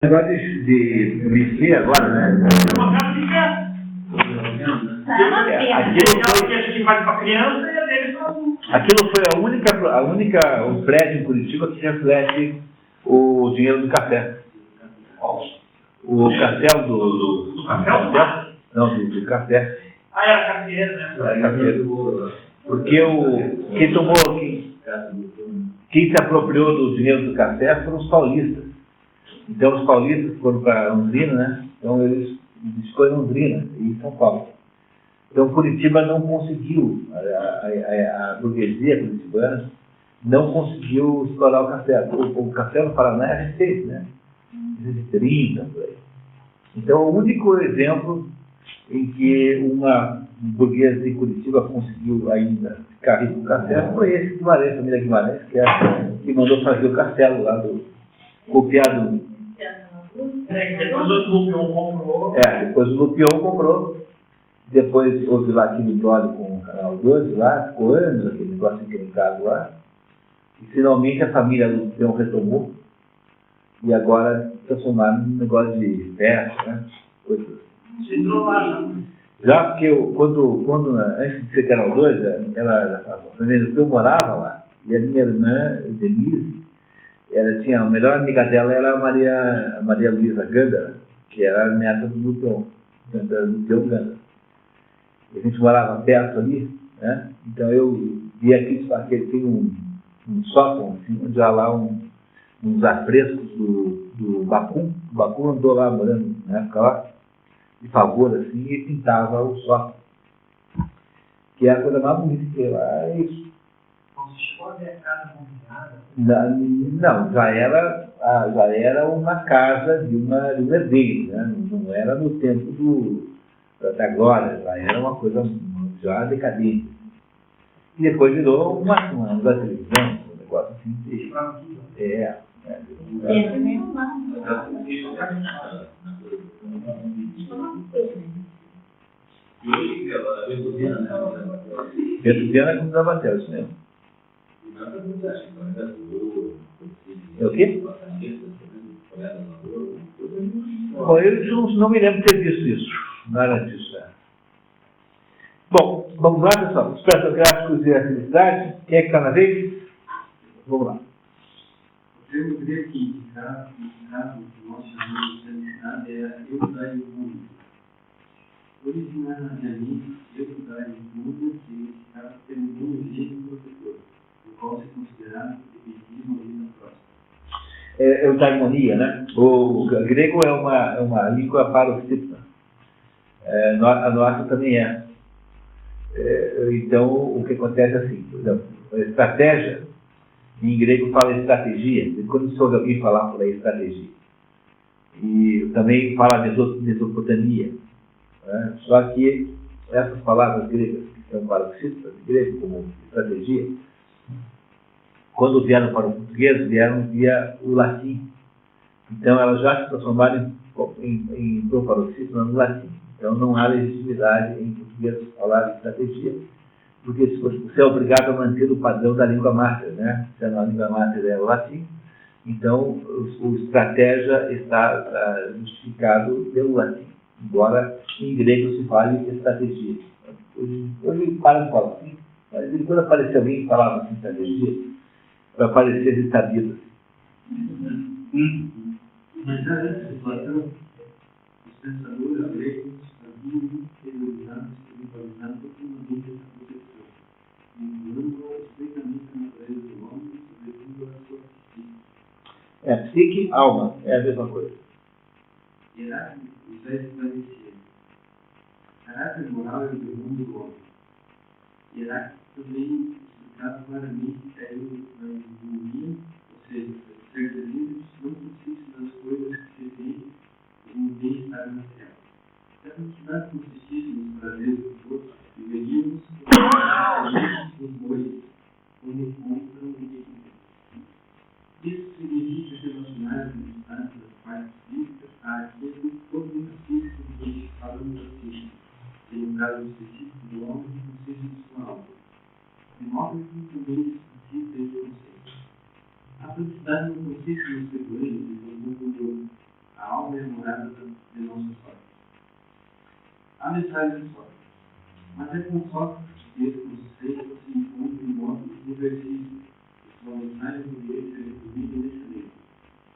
Negócio de buffet agora, né? Aquilo foi a única, o prédio em Curitiba que reflete o dinheiro do café. O café do café? Não, do café. Ah, era cafeiro, né? Era cafeiro. Porque quem se apropriou do dinheiro do café foram os paulistas. Então os paulistas foram para Londrina, né? Então eles ficou em Londrina e em São Paulo. Então Curitiba não conseguiu, a burguesia curitibana não conseguiu explorar o café. O café no Paraná é recente, né? 1930, por aí. Então o único exemplo em que uma burguesa de Curitiba conseguiu ainda ficar rico com café foi esse Guimarães, a família Guimarães, que mandou fazer o castelo lá do copiado. Depois o Lupion comprou. Depois o Lupion comprou. Depois houve lá aquele brole com o Canal 12 lá, ficou anos aquele negócio encrencado lá. E finalmente a família Lupion retomou. E agora transformaram num negócio de festa, né? Coisas. Você entrou lá, não? Já porque quando antes de ser Canal 2, eu morava lá, e a minha irmã, Denise, ela tinha, a melhor amiga dela era a Maria Luísa Gândara, que era a neta do Lupion, do Gândara. E a gente morava perto ali, né? Então eu vi aqui que ele tem um sótão, assim, onde há lá uns afrescos do Bacum. O Bacum andou lá morando na época lá, de favor, assim, e pintava o sótão. Que é a coisa mais bonita que tem lá, é isso. Você chegou a ver a casa combinada? Não, já era uma casa de um herdeiro, né? Não era no tempo da glória, já era uma coisa já decadente. E depois virou uma da televisão, um negócio assim. Viana como Zavatel, isso mesmo. É o quê? Bom, eu não me lembro de ter visto isso. Não era disso, né? Bom, vamos lá, pessoal. Os petrográficos e a felicidade. Quem é que está na vez? Vamos lá. O termo grego que indica o que nós chamamos de felicidade é eudaimonia. Originariamente, eudaimonia significava ter um bonzinho protetor, no qual se considerava que deveria morrer na próxima. Eudaimonia, né? O grego é uma língua paroxítona. A nossa também é. Então, o que acontece é assim, por exemplo, a estratégia, em grego fala estratégia, e quando se ouve alguém falar por aí estratégia, e também fala Mesopotamia, né? Só que essas palavras gregas, que são paroxítonas em grego, como estratégia, quando vieram para o português, vieram via o latim. Então, elas já se transformaram em paroxítona no latim. Então, não há legitimidade em português falar estratégia, porque você é obrigado a manter o padrão da língua máter, né? Se a língua máter é o latim, então o estratégia está justificado pelo latim, embora em grego se fale estratégia. Hoje para de falar assim, mas quando aparecer alguém que falava assim, estratégia, vai aparecer estabilos. Mas nessa situação, os pensadores gregos haviam teorizado e espiritualizado profundamente essa concepção, incluindo estritamente a natureza do homem e sobretudo a sua psique. Psique, alma, é a mesma coisa. Heráclito já esclarecia. Caráter moral é o mundo do homem. Heráclito também explicava claramente que a eudaimonia, ou seja, ser livres, não consiste nas coisas que se têm em um bem-estar material. Se a felicidade consistisse nos prazeres dos outros, viveríamos os bois, onde encontram o equilíbrio. Isso significa relacionar as necessidades das partes físicas àquilo totalmente físico de que falamos assim, que no caso específico do homem consiste em sua alma. De modo que também consiste em consciência. A felicidade não consiste nos segredos, no mundo alma e a morada de nossa sorte. A mensagem de Sócrates. Mas é com Sócrates que esse conceito se encontra em modo irreversível. Sua mensagem poderia ser resumida nesse livro.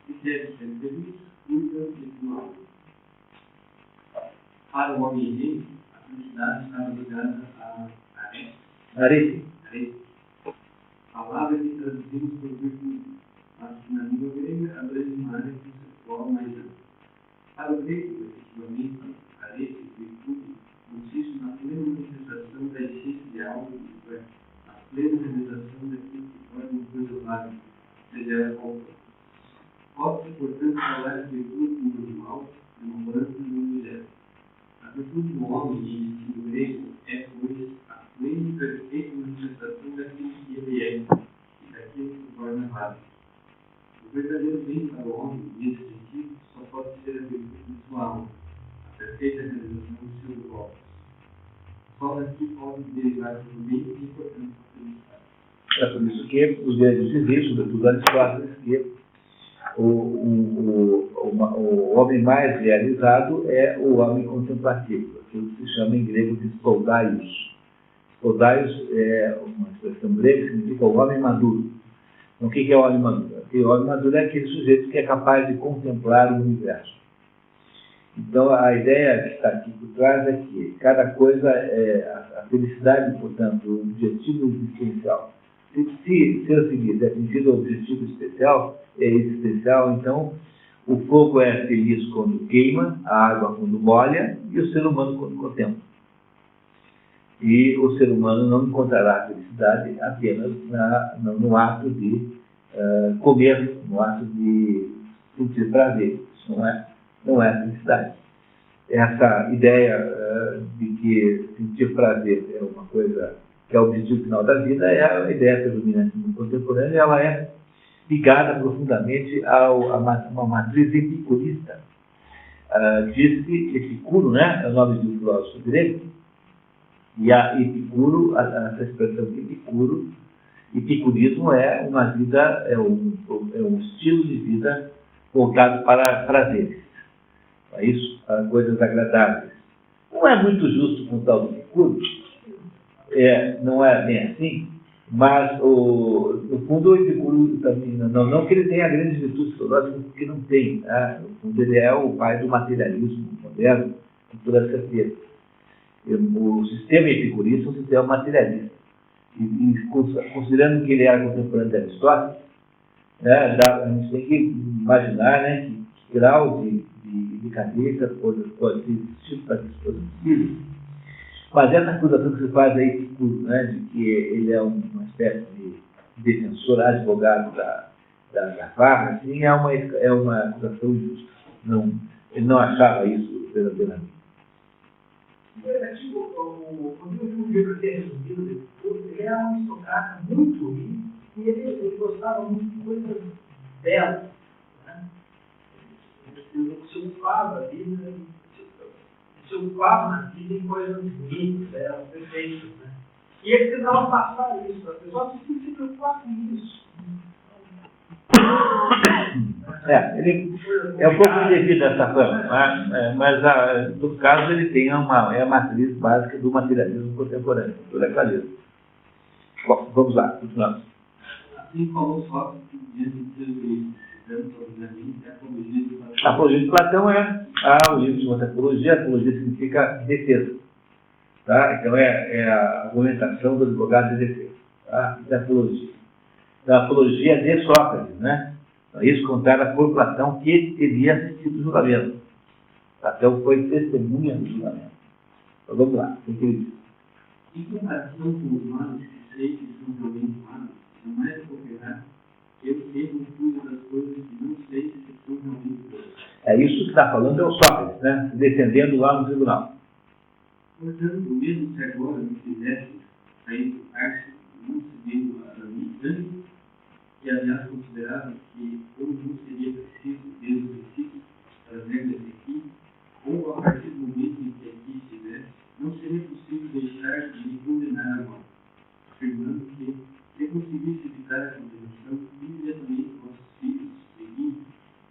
Se quer ser feliz, cuida de tua alma. Para o homem rei, a felicidade estava ligada a Arete. Palavra que traduzimos por virtude, mas que na língua grega abrange uma área conceitual mais ampla. Para o grego, efetivamente, arete, virtude, consiste na plena manifestação da essência de algo, isto é, a plena realização daquilo que torna uma coisa válida, seja ela qual for. Pode-se, portanto, falar de virtude no animal, numa planta e num objeto. A virtude do homem, em sentido grego, é, pois, a plena e perfeita manifestação daquilo que ele é e daquilo que o torna válido. O verdadeiro bem para o homem, nesse sentido, só pode ser a virtude de sua alma, a perfeita realização de seus golpes. Só daqui pode derivar o bem e, portanto, a felicidade. É por isso que os gregos diziam, sobretudo Aristóteles, que o homem mais realizado é o homem contemplativo, aquilo que se chama em grego de spoldaios. Spoldaios é uma expressão grega que significa o homem maduro. Então, o que é o homem maduro? O homem maduro é aquele sujeito que é capaz de contemplar o universo. Então, a ideia que está aqui por trás é que cada coisa é a felicidade, portanto, o objetivo existencial. Se eu seguir atingir o objetivo existencial, então o fogo é feliz quando queima, a água quando molha e o ser humano quando contempla. E o ser humano não encontrará felicidade apenas no ato de comer, no ato de sentir prazer. Isso não é felicidade. Essa ideia de que sentir prazer é uma coisa que é o objetivo final da vida é a ideia predominante no contemporâneo, e ela é ligada profundamente a uma matriz epicurista. Disse Epicuro, né, é o nome de um filósofo grego, e a Epicuro, essa expressão epicurismo é uma vida, é um estilo de vida voltado para prazeres. É isso, coisas agradáveis. Não é muito justo com o tal do Epicuro, não é bem assim, mas no fundo o Epicuro também, não que ele tenha grandes virtudes filosóficas, porque não tem, né? No fundo ele é o pai do materialismo moderno, com toda certeza. O sistema epicurista é um sistema materialista. E considerando que ele era contemporâneo de Aristóteles, né, a gente tem que imaginar, né, que grau de cadência pode ser existido para as coisas possíveis. Mas essa acusação que se faz aí, né, de que ele é uma espécie de defensor, advogado da farra, assim, é uma acusação injusta. Ele não achava isso verdadeiramente. Quando eu vi um livro que é resumido, ele era um aristocrata muito rico e ele gostava muito de coisas belas. Né? Ele se ocupava a vida, se ocupava na vida em coisas bonitas, belas, perfeitas. Né? E ele tentava passar isso, as pessoas tinham que se preocupar com isso. Ele é um pouco indevido essa fama, mas no caso ele tem a matriz básica do materialismo contemporâneo, toda a clareza. Bom, vamos lá, continuamos. Assim como o Sócrates diante de seus gregas, citando obviamente a apologia de Platão. A apologia de Platão é o livro de uma apologia. Apologia significa defesa. Tá? Então é a argumentação do advogado de defesa. Tá? Isso é apologia. Então, a apologia de Sócrates, né? Isso contada por Platão, que teria assistido o julgamento. Platão foi testemunha do julgamento. Então vamos lá, o que ele diz? Em comparação com os males que sei que são realmente malos, jamais ocorrerá eu mesmo cuido das coisas que não sei se são realmente boas. Isso que está falando é o Sócrates, né? Defendendo lá no tribunal. Portanto, mesmo se agora me fizesse a educar-se, não cedendo a mim tanto, que aliás considerava que ou não seria preciso, desde o princípio, trazer-me aqui, ou a partir do momento em que aqui estivesse, não seria possível deixar de me condenar à morte, afirmando que, se conseguisse evitar a condenação, imediatamente vossos filhos, seguindo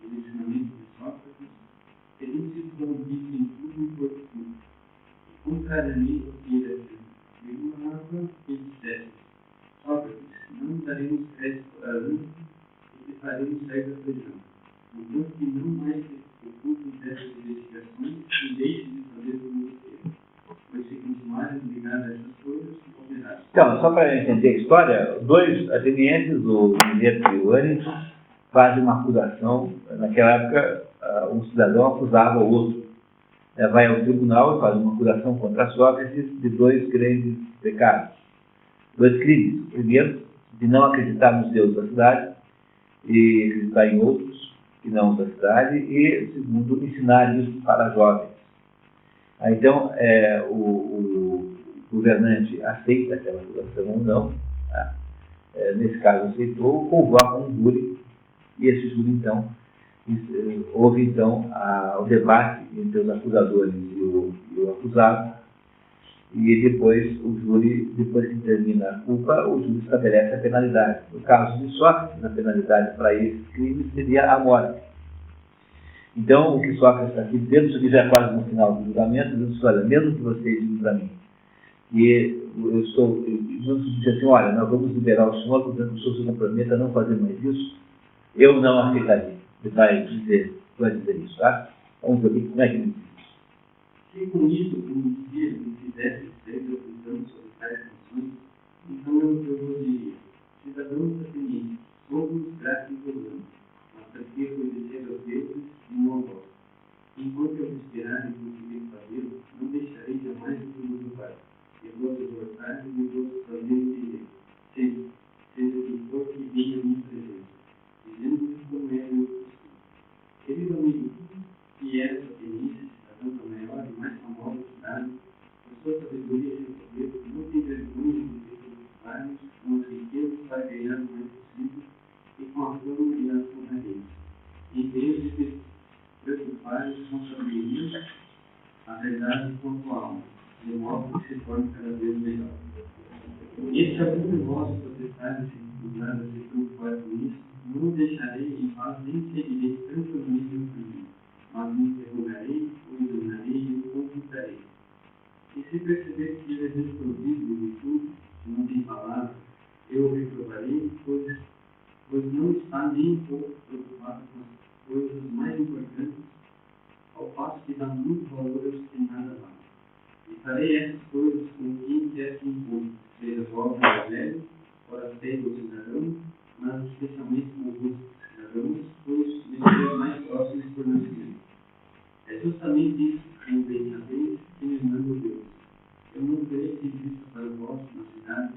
os ensinamentos de Sócrates, sido corrompidos em tudo e por tudo. Contrariamente ao que ele afirmava, ele dissesse: Sócrates, não daremos crédito a ânimo e que faremos sair da prisão. Enquanto que não mais se ocupe dessas investigações e deixe de fazer o ministério. Pois se continuarem ligados a essas coisas, operarão. Então, só para entender a história, dois atenienses, o Mileto e o Ânimo, fazem uma acusação. Naquela época, um cidadão acusava o outro. Vai ao tribunal e faz uma acusação contra Sócrates de dois grandes pecados, dois crimes. O primeiro, de não acreditar nos deuses da cidade e acreditar em outros que não os da cidade, e o segundo, ensinar isso para jovens. Então, o governante aceita aquela acusação ou não, tá? Nesse caso aceitou, convoca um júri, e esse júri, então, houve, então, o debate entre os acusadores e o acusado, e depois o júri, depois que termina a culpa, o júri estabelece a penalidade. No caso de Sócrates, a penalidade para esse crime seria a morte. Então, o que Sócrates está aqui dizendo, isso aqui já é quase no final do julgamento, dizendo: olha, mesmo que vocês digam para mim, e eu disse assim: olha, nós vamos liberar o senhor, portanto, o senhor se comprometa a não fazer mais isso, eu não aceitaria. Ele vai dizer isso, tá? Vamos ver como é que ele diz. Se com isso o ministério me fizesse sair da prisão sobre tais sanções, então eu vos diria: cidadãos atenienses, somos gratos e gozamos, mas prefiro obedecer aos deuses e não a vós. Enquanto eu esperar e conseguir fazê-lo, não deixarei jamais de vos louvar. E vos exortar e vos fazer entender, seja o que for que venha a minha presença, dizendo-vos como é meu costume. Querido amigo, que era ateniense, cidadão da maior e mais famosa cidade, por sua sabedoria e seu poder, não tem vergonha de se preocupar-nos com as riquezas para ganhar o mais possível e com a fama e as honrarias. Em vez de se preocupar-nos com a sabedoria, a verdade quanto à alma, de modo que se torne cada vez melhor. E se algum de vós protestar e se recusar a se preocupar com isso, não deixarei em paz nem seguirei tanto o mesmo caminho, mas me interrogarei, o examinarei e o consultarei. E se perceber que ele é desprovido de virtude, que não tem palavra, eu o reprovarei, pois não está nem um pouco preocupado com as coisas mais importantes, ao passo que dá muito valor aos que nada valem. E farei essas coisas com quem quer que encontre, seja jovem ou velho, forasteiro ou cidadão, mas especialmente com os cidadãos, pois me são mais próximos por nascimento. É justamente isso, como bem sabeis, que me manda Deus. Eu não terei que exista para vós na cidade,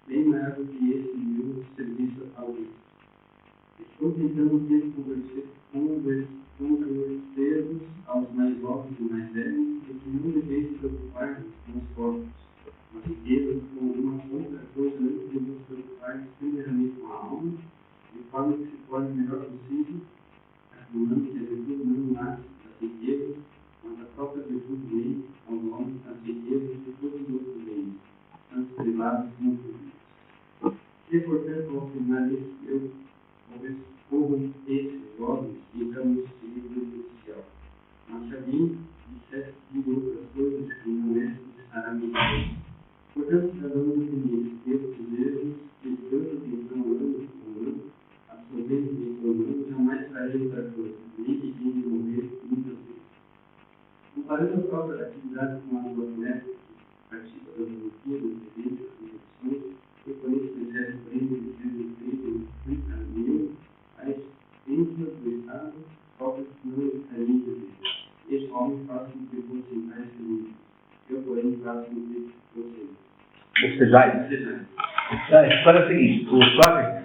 bem maior do que esse meu serviço ao Deus. Estou tentando ter converter-vos aos mais novos e mais velhos, e que não deveis preocupar-vos com os corpos, mas riquezas com alguma outra coisa antes de vos preocupar primeiramente com a alma, de forma que se torne o melhor possível, afirmando que a virtude não nasce das riquezas, mas a própria virtude vem aos homens as riquezas de todos os outros bens, tanto privados como públicos. Se, portanto, ao afirmar isso, eu corro esses jovens e entramos no livro oficial. Mas se alguém dissesse de outras coisas que não é, estará mentindo. Portanto, cidadãos atenienses, devo dizer-vos que tanto atenção ano por ano, absorvendo de programa, jamais farei outra coisa, nem que tenha de morrer muitas vezes. Comparando a própria atividade com a do atleta, que participa da biologia, do evento, das competições, eu conheço que recebe prêmio de sendo feito meu, a expensas do Estado, próprio que não estaria em dever. Este homem faz com que fossem tais felizes. Eu, porém, faço com que fossem. Bocejais. A história é a seguinte: o Sócrates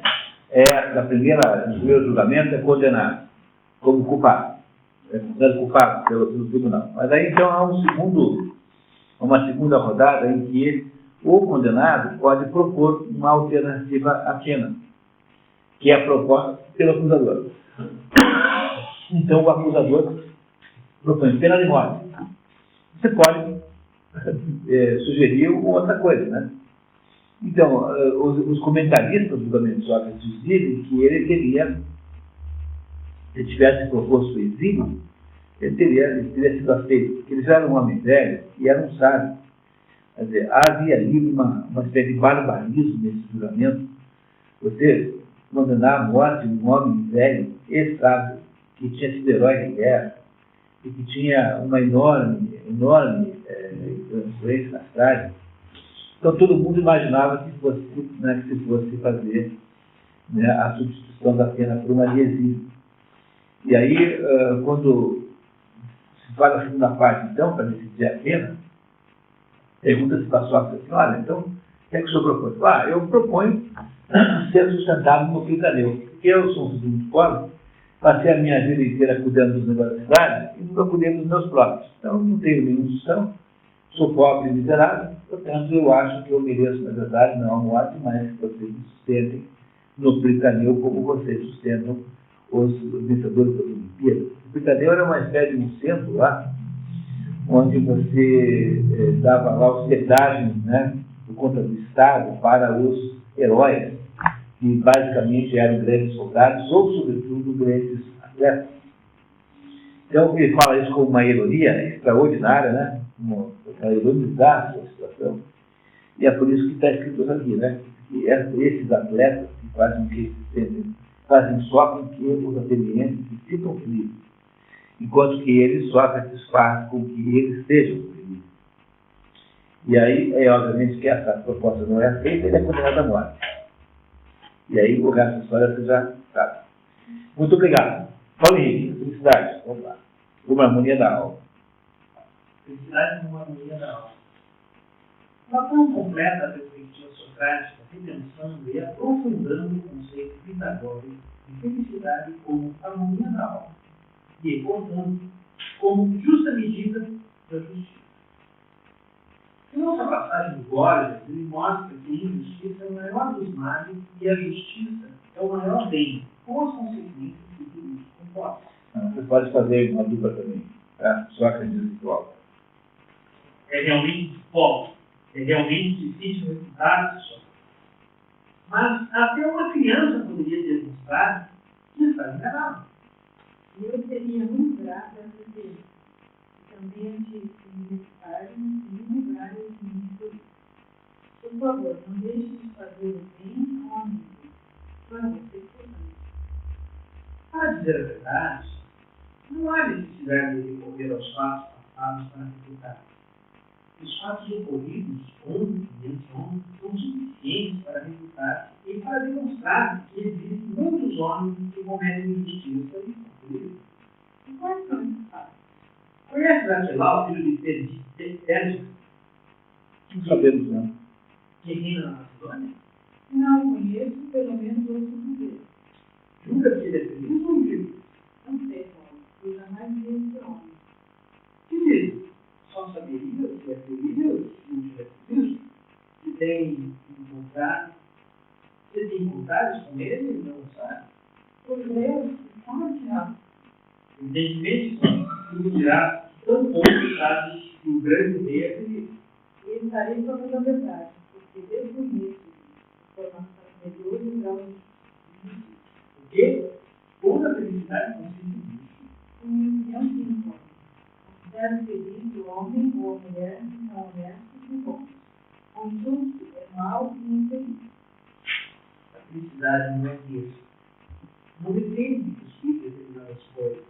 no primeiro julgamento, é condenado como culpado. É considerado culpado pelo tribunal. Mas aí, então, há uma segunda rodada em que o condenado pode propor uma alternativa à pena, que é proposta pelo acusador. Então, o acusador propõe pena de morte. Você pode sugerir outra coisa, né? Então, os comentaristas do julgamento de Sócrates dizem que ele teria, se tivesse proposto o exílio, ele teria sido aceito, porque ele já era um homem velho e era um sábio. Quer dizer, havia ali uma espécie de barbarismo nesse julgamento. Você condenar a morte de um homem velho e sábio, que tinha sido herói de guerra, e que tinha uma enorme influência na cidade. Então todo mundo imaginava que se fosse fazer, né, a substituição da pena por uma de exílio. E aí, quando se faz a segunda parte, então, para decidir a pena, pergunta-se para a sua senhora, então, o que é que o senhor propõe? Eu proponho ser sustentado no Critaneu, porque eu sou um filho muito pobre, passei a minha vida inteira cuidando dos negócios da cidade e nunca cuidei dos meus próprios. Então, não tenho nenhuma sustentação, sou pobre e miserável, portanto, eu acho que eu mereço, na verdade, não a morte, mas que vocês me sustentem no Critaneu como vocês sustentam os vencedores das Olimpíadas. O Critaneu era uma espécie de um centro lá, onde você dava lá hospedagem, né, por conta do Estado, para os heróis, que basicamente eram grandes soldados ou, sobretudo, grandes atletas. Então, ele fala isso com uma ironia extraordinária, né, para ironizar a situação. E é por isso que está escrito aqui, né, que esses atletas que fazem o que se sentem, fazem só com que os atenienses se sintam felizes, enquanto que eles só satisfazem com que eles sejam felizes. E aí, obviamente, que essa proposta não é aceita, ele é condenado à morte. E aí, o resto da história você já sabe. Muito obrigado. Paulo Henrique, felicidade. Vamos lá. Uma harmonia da alma. Felicidade como uma harmonia da alma. Uma tão completa a perspectiva socrática, repensando e aprofundando o conceito pitagórico de felicidade como harmonia da alma. E, portanto, como justa medida da justiça. Em nossa passagem do Gorgias, ele mostra que a injustiça é o maior dos males e a justiça é o maior bem, com as consequências que tudo isso comporta. Você pode fazer uma dupla também, tá? Sócrates e Paulo. É realmente pobre, é realmente difícil refutar isso. Mas até uma criança poderia demonstrar que está enganado. Eu seria muito grata a você. Também achei necessário divulgar os meninos. Por favor, não deixe de fazer o bem ao amigo. Para você, portanto. Para dizer a verdade, não há necessidade de recorrer aos fatos passados para refutar. Os fatos ocorridos ontem e anteontem são suficientes para refutar e para demonstrar que existem muitos homens que cometem injustiça e conflito. E quais são esses fatos? Conhece Aquilau, filho de Térgio? Não sabemos, não. Que reina na Macedônia? Não conheço, pelo menos ouço dizer. Julga que ele é feliz ou infeliz? Não sei, Paulo, eu jamais vi esse homem. Que diz? Só saberia se é feliz se não tiver feliz? Se tem encontrado, você tem encontrados com ele e não sabe? Por Deus, como que não? Evidentemente, tudo dirá tão pouco sabe que o grande rei é feliz. E estarei falando a verdade, porque desconheço a formação medrosa e grau de Porque toda a felicidade consiste nisso. Em minha opinião, sim, Paulo. Considero feliz o homem ou a mulher que são honestos e bons. O injusto é mau e infeliz. A felicidade não é isso. Não depende de que determinadas coisas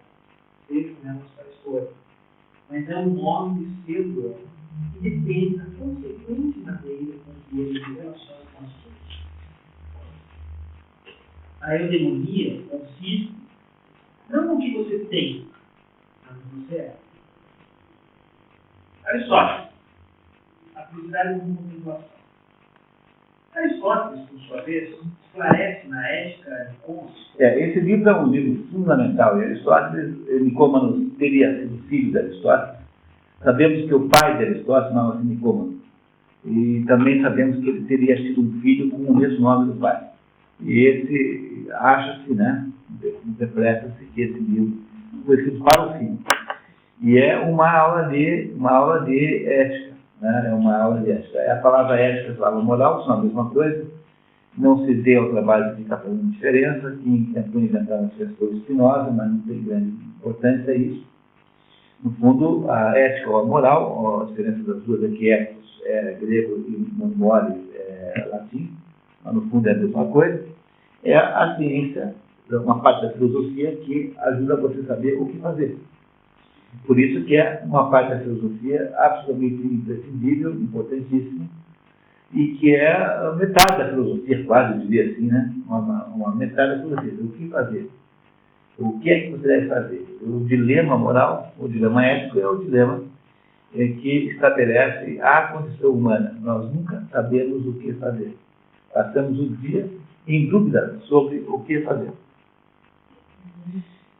sejam elas para a escolha. Mas é um modo de ser do homem que depende da consequência da maneira com que ele se relaciona com as coisas. A eudemonia consiste não no que você tem, mas no que você é. Aristóteles. A felicidade como contemplação. Aristóteles, por sua vez, esclarece na Ética Nicômanos. Esse livro é um livro fundamental. E Aristóteles, Nicômanos teria sido filho de Aristóteles. Sabemos que o pai de Aristóteles chamava-se Nicômanos. E também sabemos que ele teria tido um filho com o mesmo nome do pai. E esse, acha-se, né, interpreta-se que esse livro foi escrito para o filho. E é uma aula de ética. Né? É uma aula de ética. A palavra ética e a palavra moral são a mesma coisa. Não se dê ao trabalho de ficar fazendo diferença. Quem tentou inventar as questões Spinoza, mas não tem grande importância isso. No fundo, a ética ou a moral, a diferença das duas é que ethos é grego e mores é latim, mas no fundo é a mesma coisa, é a ciência, uma parte da filosofia que ajuda você a saber o que fazer. Por isso que é uma parte da filosofia absolutamente imprescindível, importantíssima, e que é metade da filosofia, quase, eu diria assim, né? Uma metade da filosofia. O que fazer? O que é que você deve fazer? O dilema moral, o dilema ético, é o dilema que estabelece a condição humana. Nós nunca sabemos o que fazer. Passamos o dia em dúvida sobre o que fazer.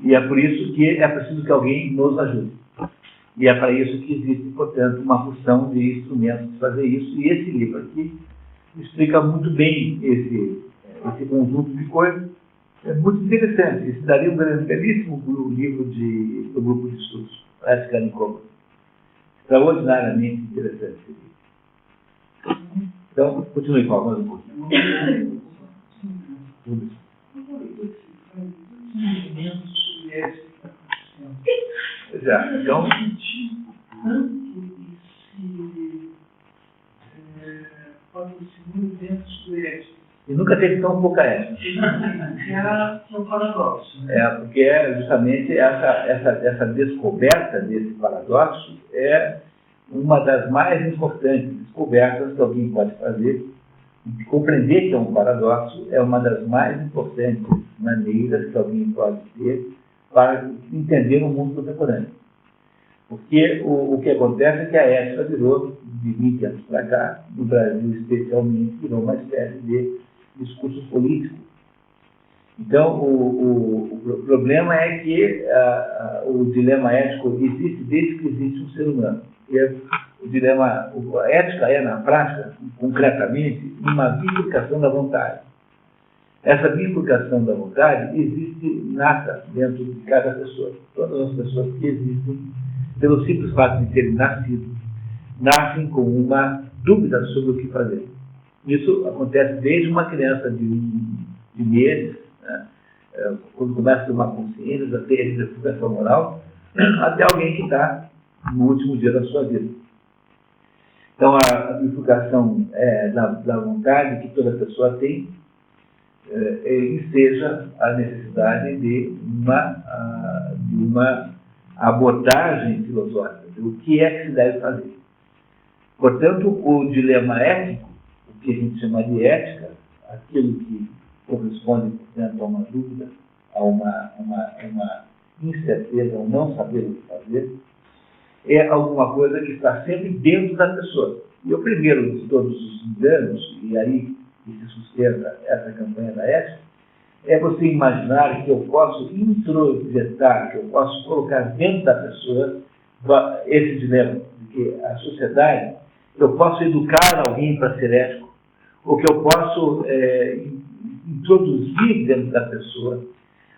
E é por isso que é preciso que alguém nos ajude. E é para isso que existe, portanto, uma função de instrumentos de fazer isso. E esse livro aqui explica muito bem esse conjunto de coisas. É muito interessante. Esse daria um belíssimo livro do grupo de estudos, Ética Nicola. Extraordinariamente interessante esse livro. Então, continue, Paulo, mais um pouquinho. Exato. Então, e nunca teve tão pouca ética. Era um paradoxo. Porque justamente essa descoberta desse paradoxo é uma das mais importantes descobertas que alguém pode fazer. E compreender que é um paradoxo é uma das mais importantes maneiras que alguém pode ter para entender o mundo contemporâneo. Porque o que acontece é que a ética virou, de 20 anos para cá, no Brasil especialmente, virou uma espécie de discurso político. Então, o problema é que o dilema ético existe desde que existe um ser humano. A ética é, na prática, concretamente, uma bifurcação da vontade. Essa bifurcação da vontade existe nata dentro de cada pessoa. Todas as pessoas que existem, pelo simples fato de terem nascido, nascem com uma dúvida sobre o que fazer. Isso acontece desde uma criança de meses, né, quando começa a ter uma consciência, a ter a identificação moral, até alguém que está no último dia da sua vida. Então, a bifurcação da vontade que toda pessoa tem enseja a necessidade de uma abordagem filosófica do que é que se deve fazer. Portanto, o dilema ético, o que a gente chama de ética, aquilo que corresponde, portanto, a uma dúvida, a uma incerteza, a um não saber o que fazer, é alguma coisa que está sempre dentro da pessoa. E o primeiro de todos os danos, e aí que se sustenta essa campanha da ética, é você imaginar que eu posso introjetar, que eu posso colocar dentro da pessoa esse dilema, de que a sociedade, eu posso educar alguém para ser ético, ou que eu posso introduzir dentro da pessoa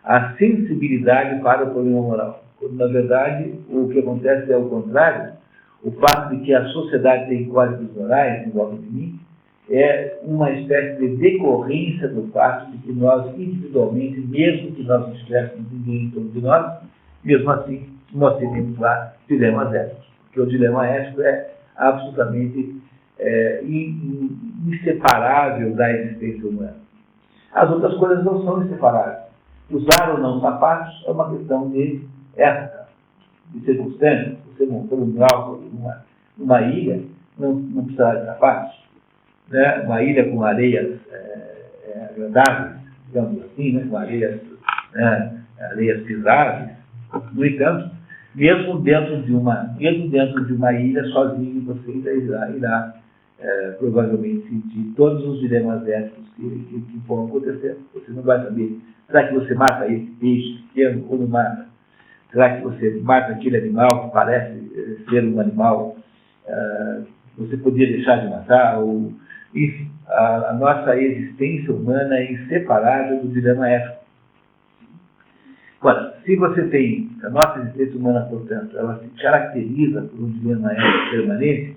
a sensibilidade para o problema moral. Quando, na verdade, o que acontece é o contrário. O fato de que a sociedade tem códigos morais em volta de mim é uma espécie de decorrência do fato de que nós, individualmente, mesmo que nós não tivéssemos ninguém em torno de nós, mesmo assim, nós teríamos lá dilemas éticos. Porque o dilema ético é absolutamente inseparável da existência humana. As outras coisas não são inseparáveis. Usar ou não sapatos é uma questão de época, de circunstâncias. Você montou um grau numa ilha, não precisará de sapatos. Né? Uma ilha com areias agradáveis, digamos assim, né? Com areias pisáveis. No entanto, mesmo dentro de uma ilha, sozinho, você irá provavelmente sentir todos os dilemas éticos que vão acontecer. Você não vai saber. Será que você mata esse peixe pequeno ou não mata? Será que você mata aquele animal que parece ser um animal? Você podia deixar de matar? Enfim, a nossa existência humana é inseparável do dilema ético. Agora, se você tem a nossa existência humana, portanto, ela se caracteriza por um dilema ético permanente,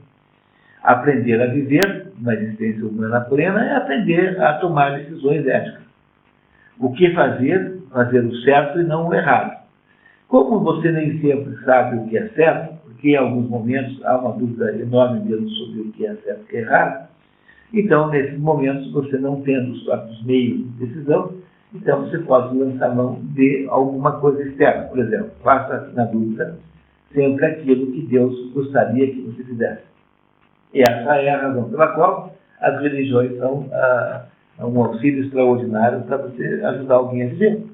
aprender a viver uma existência humana plena é aprender a tomar decisões éticas. O que fazer? Fazer o certo e não o errado. Como você nem sempre sabe o que é certo, porque em alguns momentos há uma dúvida enorme mesmo sobre o que é certo e o que é errado, então, nesses momentos, você não tendo os próprios meios de decisão, então você pode lançar mão de alguma coisa externa. Por exemplo, faça na dúvida sempre aquilo que Deus gostaria que você fizesse. E essa é a razão pela qual as religiões são um auxílio extraordinário para você ajudar alguém a viver.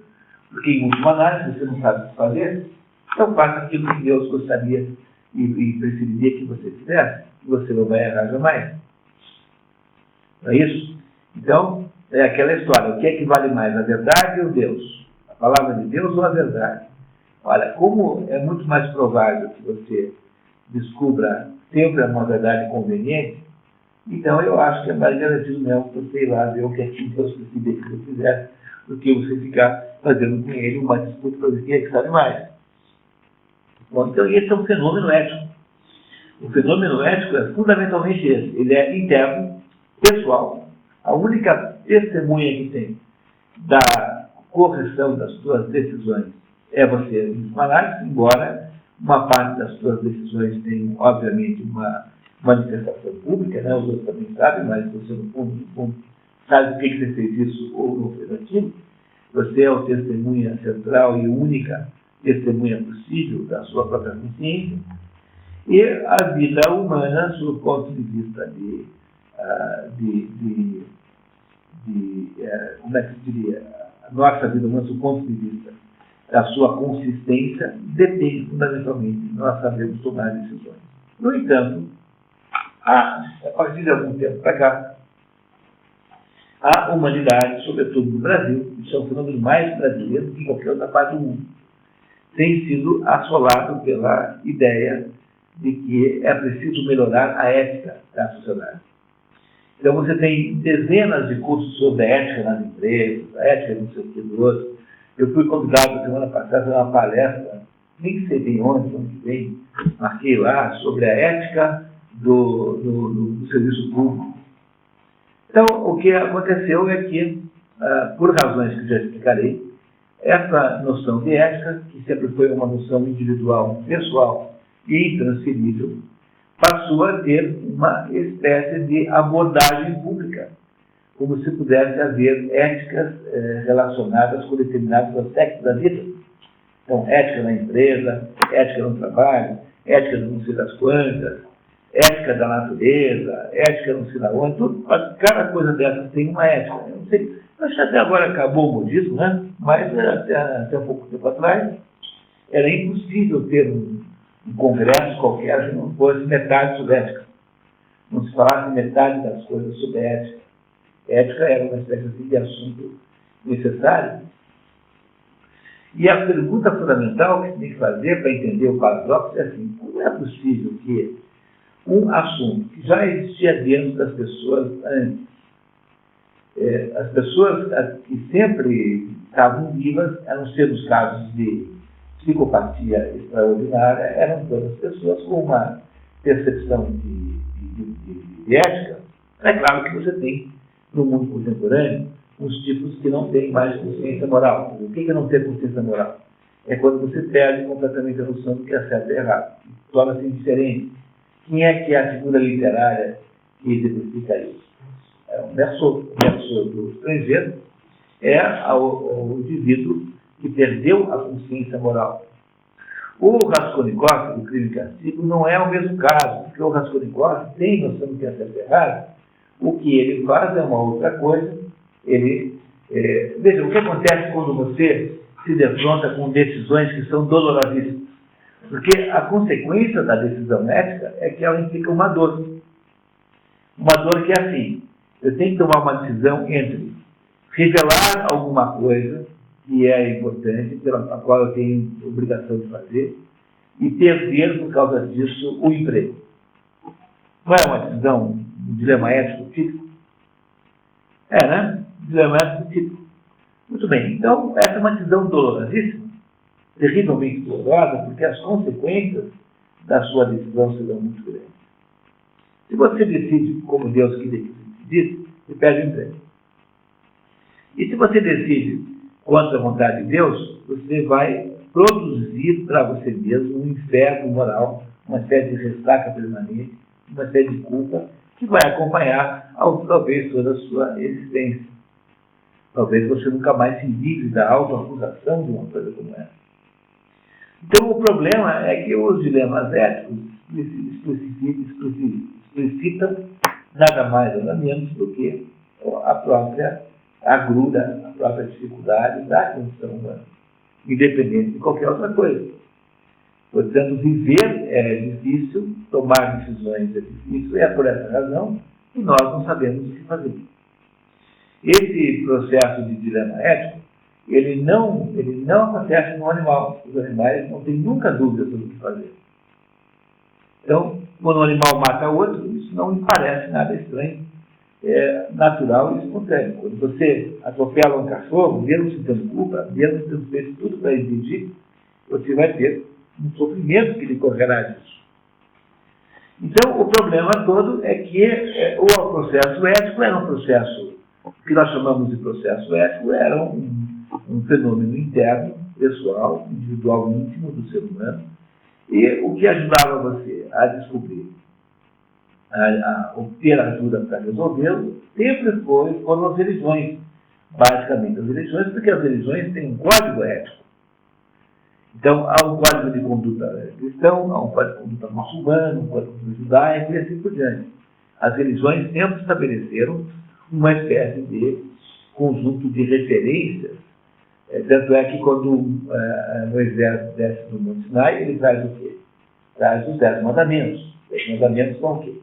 Porque, em última análise, você não sabe o que fazer, então faça aquilo que Deus gostaria e preferiria que você fizesse, que você não vai errar jamais. Não é isso? Então, é aquela história, o que é que vale mais, a verdade ou Deus? A palavra de Deus ou a verdade? Olha, como é muito mais provável que você descubra sempre uma verdade conveniente, então eu acho que é mais garantido mesmo você ir lá ver o que é que Deus precisa que você fizesse, do que você ficar fazendo com ele uma disputa para ver quem é que sabe mais. Bom, então esse é um fenômeno ético. O fenômeno ético é fundamentalmente esse. Ele é interno, pessoal. A única testemunha que tem da correção das suas decisões é você mesmo análise, embora uma parte das suas decisões tenham, obviamente, uma manifestação pública, né? Os outros também sabem, mas você, no fundo, sabe por que você fez isso ou não fez aquilo. Você é o testemunha central e única testemunha possível da sua própria consciência. E a vida humana, sob o ponto de vista como é que se diria? A nossa vida humana, sob o ponto de vista da sua consistência, depende fundamentalmente de nós sabermos tomar decisões. No entanto, a partir de algum tempo para cá, a humanidade, sobretudo no Brasil, isso é um fenômeno mais brasileiro do que qualquer outra parte do mundo, tem sido assolado pela ideia de que é preciso melhorar a ética da sociedade. Então você tem dezenas de cursos sobre a ética nas empresas, a ética não sei o que do outro. Eu fui convidado semana passada a uma palestra, nem sei bem onde vem, marquei lá, sobre a ética do serviço público. Então, o que aconteceu é que, por razões que já explicarei, essa noção de ética, que sempre foi uma noção individual, pessoal e intransferível, passou a ter uma espécie de abordagem pública, como se pudesse haver éticas relacionadas com determinados aspectos da vida. Então, ética na empresa, ética no trabalho, ética no não sei das quantas, ética da natureza, ética não sei da onde, tudo, cada coisa dessas tem uma ética. Eu não sei, acho que até agora acabou o modismo, né? Mas até um pouco tempo atrás era impossível ter um congresso qualquer que não fosse metade sobre ética. Não se falasse metade das coisas sobre ética. Ética era uma espécie de assunto necessário. E a pergunta fundamental que se tem que fazer para entender o paradoxo é assim: como é possível que um assunto que já existia dentro das pessoas antes, as pessoas que sempre estavam vivas, a não ser nos casos de psicopatia extraordinária, eram todas pessoas com uma percepção de ética. É claro que você tem, no mundo contemporâneo, uns tipos que não têm mais consciência moral. O que é não ter consciência moral? É quando você perde completamente a noção do que é certo e errado. Torna-se indiferente. Quem é que é a figura literária que exemplifica isso? É um verso do estrangeiro, é o indivíduo que perdeu a consciência moral. O Raskolnikov, do Crime e Castigo, não é o mesmo caso, porque o Raskolnikov tem noção do que é certo e errado. O que ele faz é uma outra coisa. Veja, o que acontece quando você se defronta com decisões que são dolorosíssimas? Porque a consequência da decisão ética é que ela implica uma dor. Uma dor que é assim: eu tenho que tomar uma decisão entre revelar alguma coisa que é importante, pela qual eu tenho obrigação de fazer, e perder, por causa disso, o emprego. Não é uma decisão, um dilema ético típico? É, né? Dilema ético típico. Muito bem. Então, essa é uma decisão dolorosíssima, terrivelmente dolorosa, porque as consequências da sua decisão serão muito grandes. Se você decide como Deus queria que você decidisse, você perde o emprego. E se você decide contra a vontade de Deus, você vai produzir para você mesmo um inferno moral, uma espécie de ressaca permanente, uma espécie de culpa que vai acompanhar talvez toda a sua existência. Talvez você nunca mais se livre da autoacusação de uma coisa como essa. Então, o problema é que os dilemas éticos explicitam nada mais ou nada menos do que a própria agrura, a própria dificuldade da condição humana, independente de qualquer outra coisa. Portanto, viver é difícil, tomar decisões é difícil, é por essa razão que nós não sabemos o que fazer. Esse processo de dilema ético, ele não acontece no animal. Os animais não têm nunca dúvida sobre o que fazer. Então, quando um animal mata outro, isso não me parece nada estranho. É natural e espontâneo. Quando você atropela um cachorro, mesmo sem tendo culpa, mesmo tendo feito tudo para impedir, você vai ter um sofrimento que lhe correrá disso. Então, o problema todo é que o processo ético era um processo, o que nós chamamos de processo ético, era um fenômeno interno, pessoal, individual, íntimo do ser humano, e o que ajudava você a descobrir, a obter ajuda para resolvê-lo, sempre foram as religiões, basicamente as religiões, porque as religiões têm um código ético. Então, há um código de conduta cristão, há um código de conduta muçulmano, um código de conduta judaico e assim por diante. As religiões sempre estabeleceram uma espécie de conjunto de referências. Tanto é que quando Moisés desce no Monte Sinai, ele traz o quê? Traz os 10 mandamentos. Os 10 mandamentos são o quê?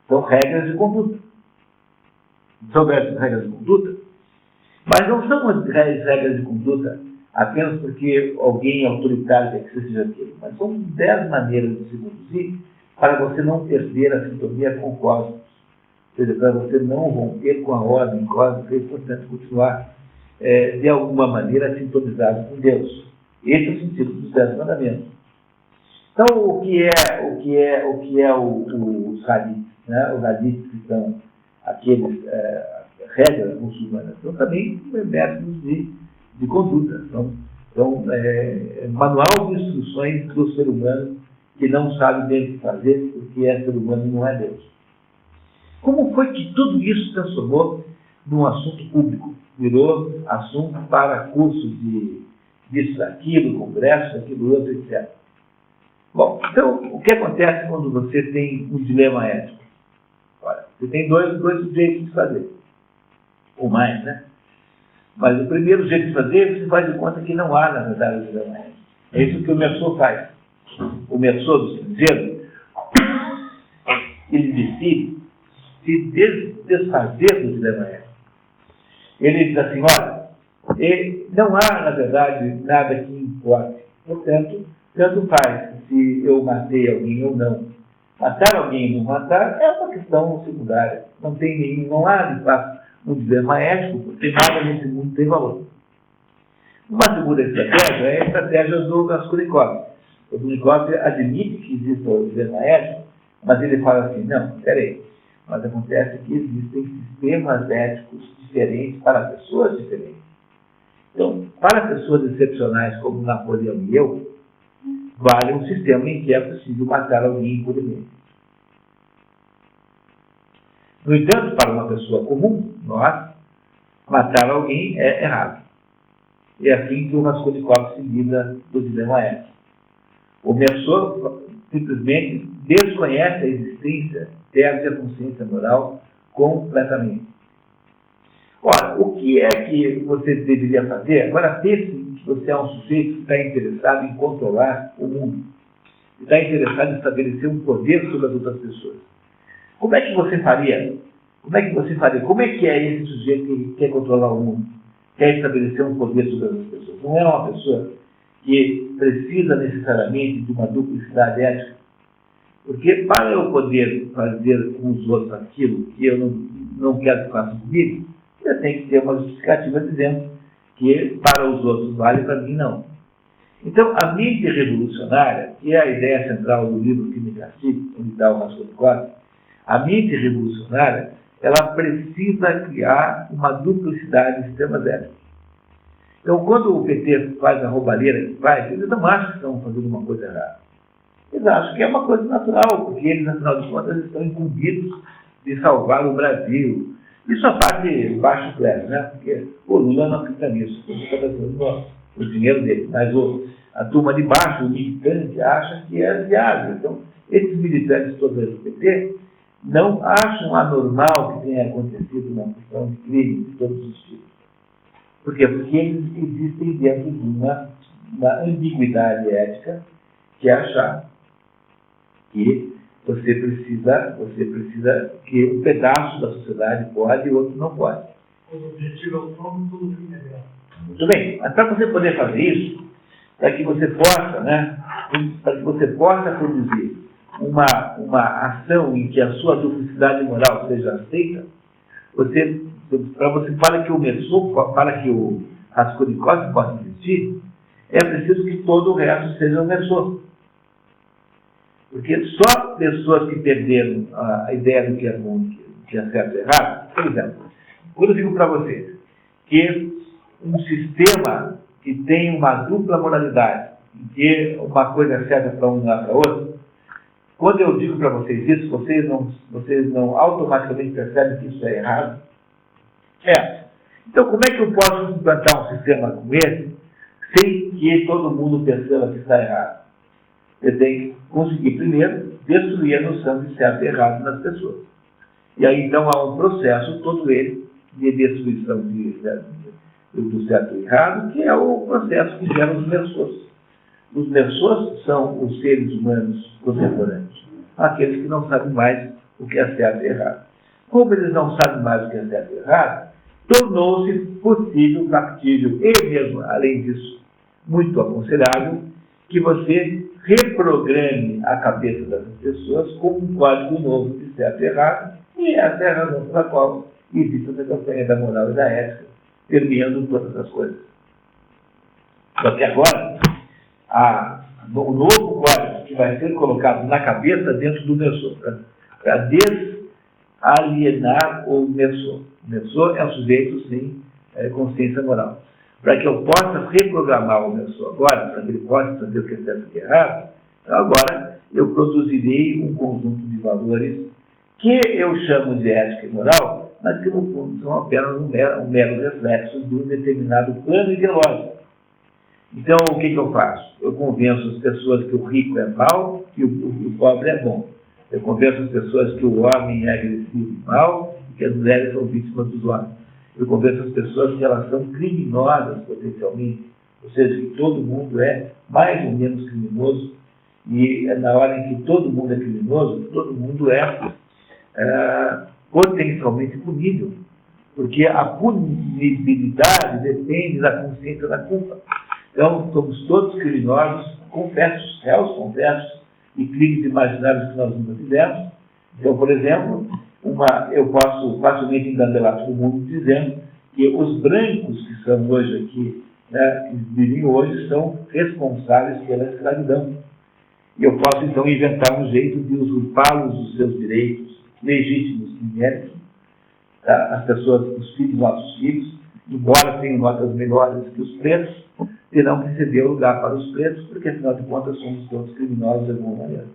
São regras de conduta. São regras de conduta, mas não são as regras de conduta apenas porque alguém autoritário quer que você seja aquilo, mas são 10 maneiras de se conduzir para você não perder a sintonia com o cosmos. Ou seja, para você não romper com a ordem cósmica e, portanto, continuar de alguma maneira sintonizado com Deus. Esse é o sentido dos 10 mandamentos. Então, o que é os hadiths, né? Os hadiths que são aqueles regras muçulmanas, são também métodos de conduta. Então, manual de instruções do ser humano que não sabe bem o que fazer, porque ser humano não é Deus. Como foi que tudo isso se transformou num assunto público? Virou assunto para cursos disso, daquilo, congresso, daquilo outro, etc. Bom, então, o que acontece quando você tem um dilema ético? Olha, você tem dois jeitos de fazer. Ou mais, né? Mas o primeiro jeito de fazer, você faz de conta que não há, na verdade, o dilema ético. É isso que o Merceau faz. O Merceau do Cinzeiro, ele decide se desfazer do dilema ético. Ele diz assim, olha, não há, na verdade, nada que importe. Portanto, tanto faz se eu matei alguém ou não. Matar alguém ou não matar é uma questão secundária. Não há, de fato, um dilema ético, porque nada nesse mundo tem valor. Uma segunda estratégia é a estratégia do Raskolnikov. O Raskolnikov admite que existe o dilema ético, mas ele fala assim, não, peraí, mas acontece que existem sistemas éticos diferentes para pessoas diferentes. Então, para pessoas excepcionais como Napoleão e eu, vale um sistema em que é possível matar alguém impunemente. No entanto, para uma pessoa comum, nós, matar alguém é errado. É assim que o Raskolnikov se livra do dilema ético. O Merceau simplesmente desconhece a existência, perde a consciência moral completamente. Ora, o que é que você deveria fazer? Agora pense que você é um sujeito que está interessado em controlar o mundo. Está interessado em estabelecer um poder sobre as outras pessoas. Como é que você faria? Como é que é esse sujeito que quer controlar o mundo? Quer estabelecer um poder sobre as outras pessoas? Não é uma pessoa que precisa necessariamente de uma duplicidade ética. Porque para eu poder fazer com os outros aquilo que eu não quero que façam comigo, eu tenho que ter uma justificativa dizendo que para os outros vale, para mim não. Então, a mente revolucionária, que é a ideia central do livro Que Me Castigue, onde está o Raskolnikov, a mente revolucionária, ela precisa criar uma duplicidade de sistemas éticos. Então, quando o PT faz a roubalheira que faz, eles não acham que estão fazendo uma coisa errada. Eles acham que é uma coisa natural, porque eles, afinal de contas, estão incumbidos de salvar o Brasil. Isso a parte baixo clero, né? Porque o Lula não acredita nisso, ele está fazendo o dinheiro dele. Mas a turma de baixo, o militante, acha que é viável. Então, esses militantes todos do PT não acham anormal que tenha acontecido uma questão de crime de todos os tipos. Por quê? Porque eles existem dentro de uma ambiguidade ética, que é achar que você precisa que um pedaço da sociedade pode e o outro não pode. O objetivo é o nome, todo fim é grave. Muito bem, mas para você poder fazer isso, para que você possa, né, para que você possa produzir uma ação em que a sua duplicidade moral seja aceita, para que o Merceau, para que o Raskolnikov possa existir, é preciso que todo o resto seja o Merceau. Porque só pessoas que perderam a ideia do que é bom, que é certo e errado, por exemplo, quando eu digo para vocês que um sistema que tem uma dupla moralidade, em que uma coisa é certa para um e não é para outro, quando eu digo para vocês isso, vocês não automaticamente percebem que isso é errado? Então, como é que eu posso implantar um sistema como esse sem que todo mundo perceba que está errado? Eu tenho que conseguir, primeiro, destruir a noção de certo e errado nas pessoas. E aí, então, há um processo, todo ele, de destruição do certo e errado, que é o processo que gera os Merceaus. Os Merceaus são os seres humanos contemporâneos, aqueles que não sabem mais o que é certo e errado. Como eles não sabem mais o que é certo e errado, tornou-se possível, factível e mesmo, além disso, muito aconselhável, que você reprograme a cabeça das pessoas com um código novo de certo e errado, e essa é a razão pela qual existe essa campanha da moral e da ética, permeando todas as coisas. Só que agora, o novo código que vai ser colocado na cabeça dentro do Merceau, para desalienar o Merceau. O Merceau é um sujeito sem consciência moral. Para que eu possa reprogramar o Merceau agora, para que ele possa saber o que é certo e o que é errado, então agora eu produzirei um conjunto de valores que eu chamo de ética e moral, mas que no fundo são apenas um mero reflexo de um determinado plano ideológico. Então, o que eu faço? Eu convenço as pessoas que o rico é mau e o pobre é bom. Eu convenço as pessoas que o homem é agressivo e mau e que as mulheres são vítimas dos homens. Eu convenço as pessoas que elas são criminosas potencialmente, ou seja, que todo mundo é mais ou menos criminoso, e na hora em que todo mundo é criminoso, todo mundo é potencialmente punível, porque a punibilidade depende da consciência da culpa. Então, somos todos criminosos, confessos, réus confessos, e crimes imaginários que nós nunca fizemos. Então, por exemplo, eu posso facilmente engandelar todo mundo dizendo que os brancos que são hoje aqui, né, que vivem hoje, são responsáveis pela escravidão. E eu posso, então, inventar um jeito de usurpá-los dos seus direitos legítimos e méritos. Tá? As pessoas, os filhos, nossos filhos, embora tenham notas melhores que os pretos, terão que ceder o lugar para os pretos, porque, afinal de contas, somos todos criminosos de alguma maneira.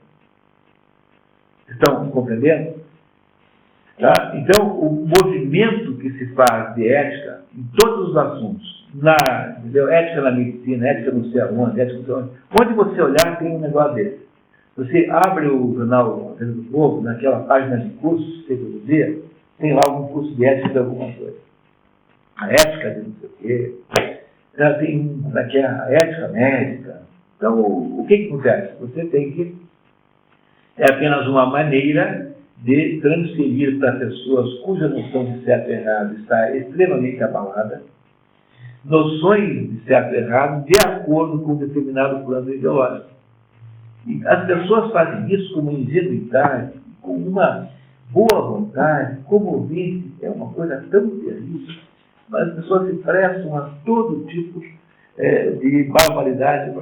Estão compreendendo? Tá? Então, o movimento que se faz de ética em todos os assuntos, ética na medicina, ética não sei aonde, ética não sei onde você olhar tem um negócio desse. Você abre o jornal do Povo, naquela página de cursos que tem todo dia, tem lá algum curso de ética de alguma coisa. A ética de não sei o quê. Tem a ética médica. Então, o que acontece? Você tem que... É apenas uma maneira de transferir para pessoas cuja noção de certo e errado está extremamente abalada, noções de certo e errado de acordo com um determinado plano ideológico. E as pessoas fazem isso com uma ingenuidade, com uma boa vontade, comovente, é uma coisa tão terrível. Mas as pessoas se prestam a todo tipo de barbaridade.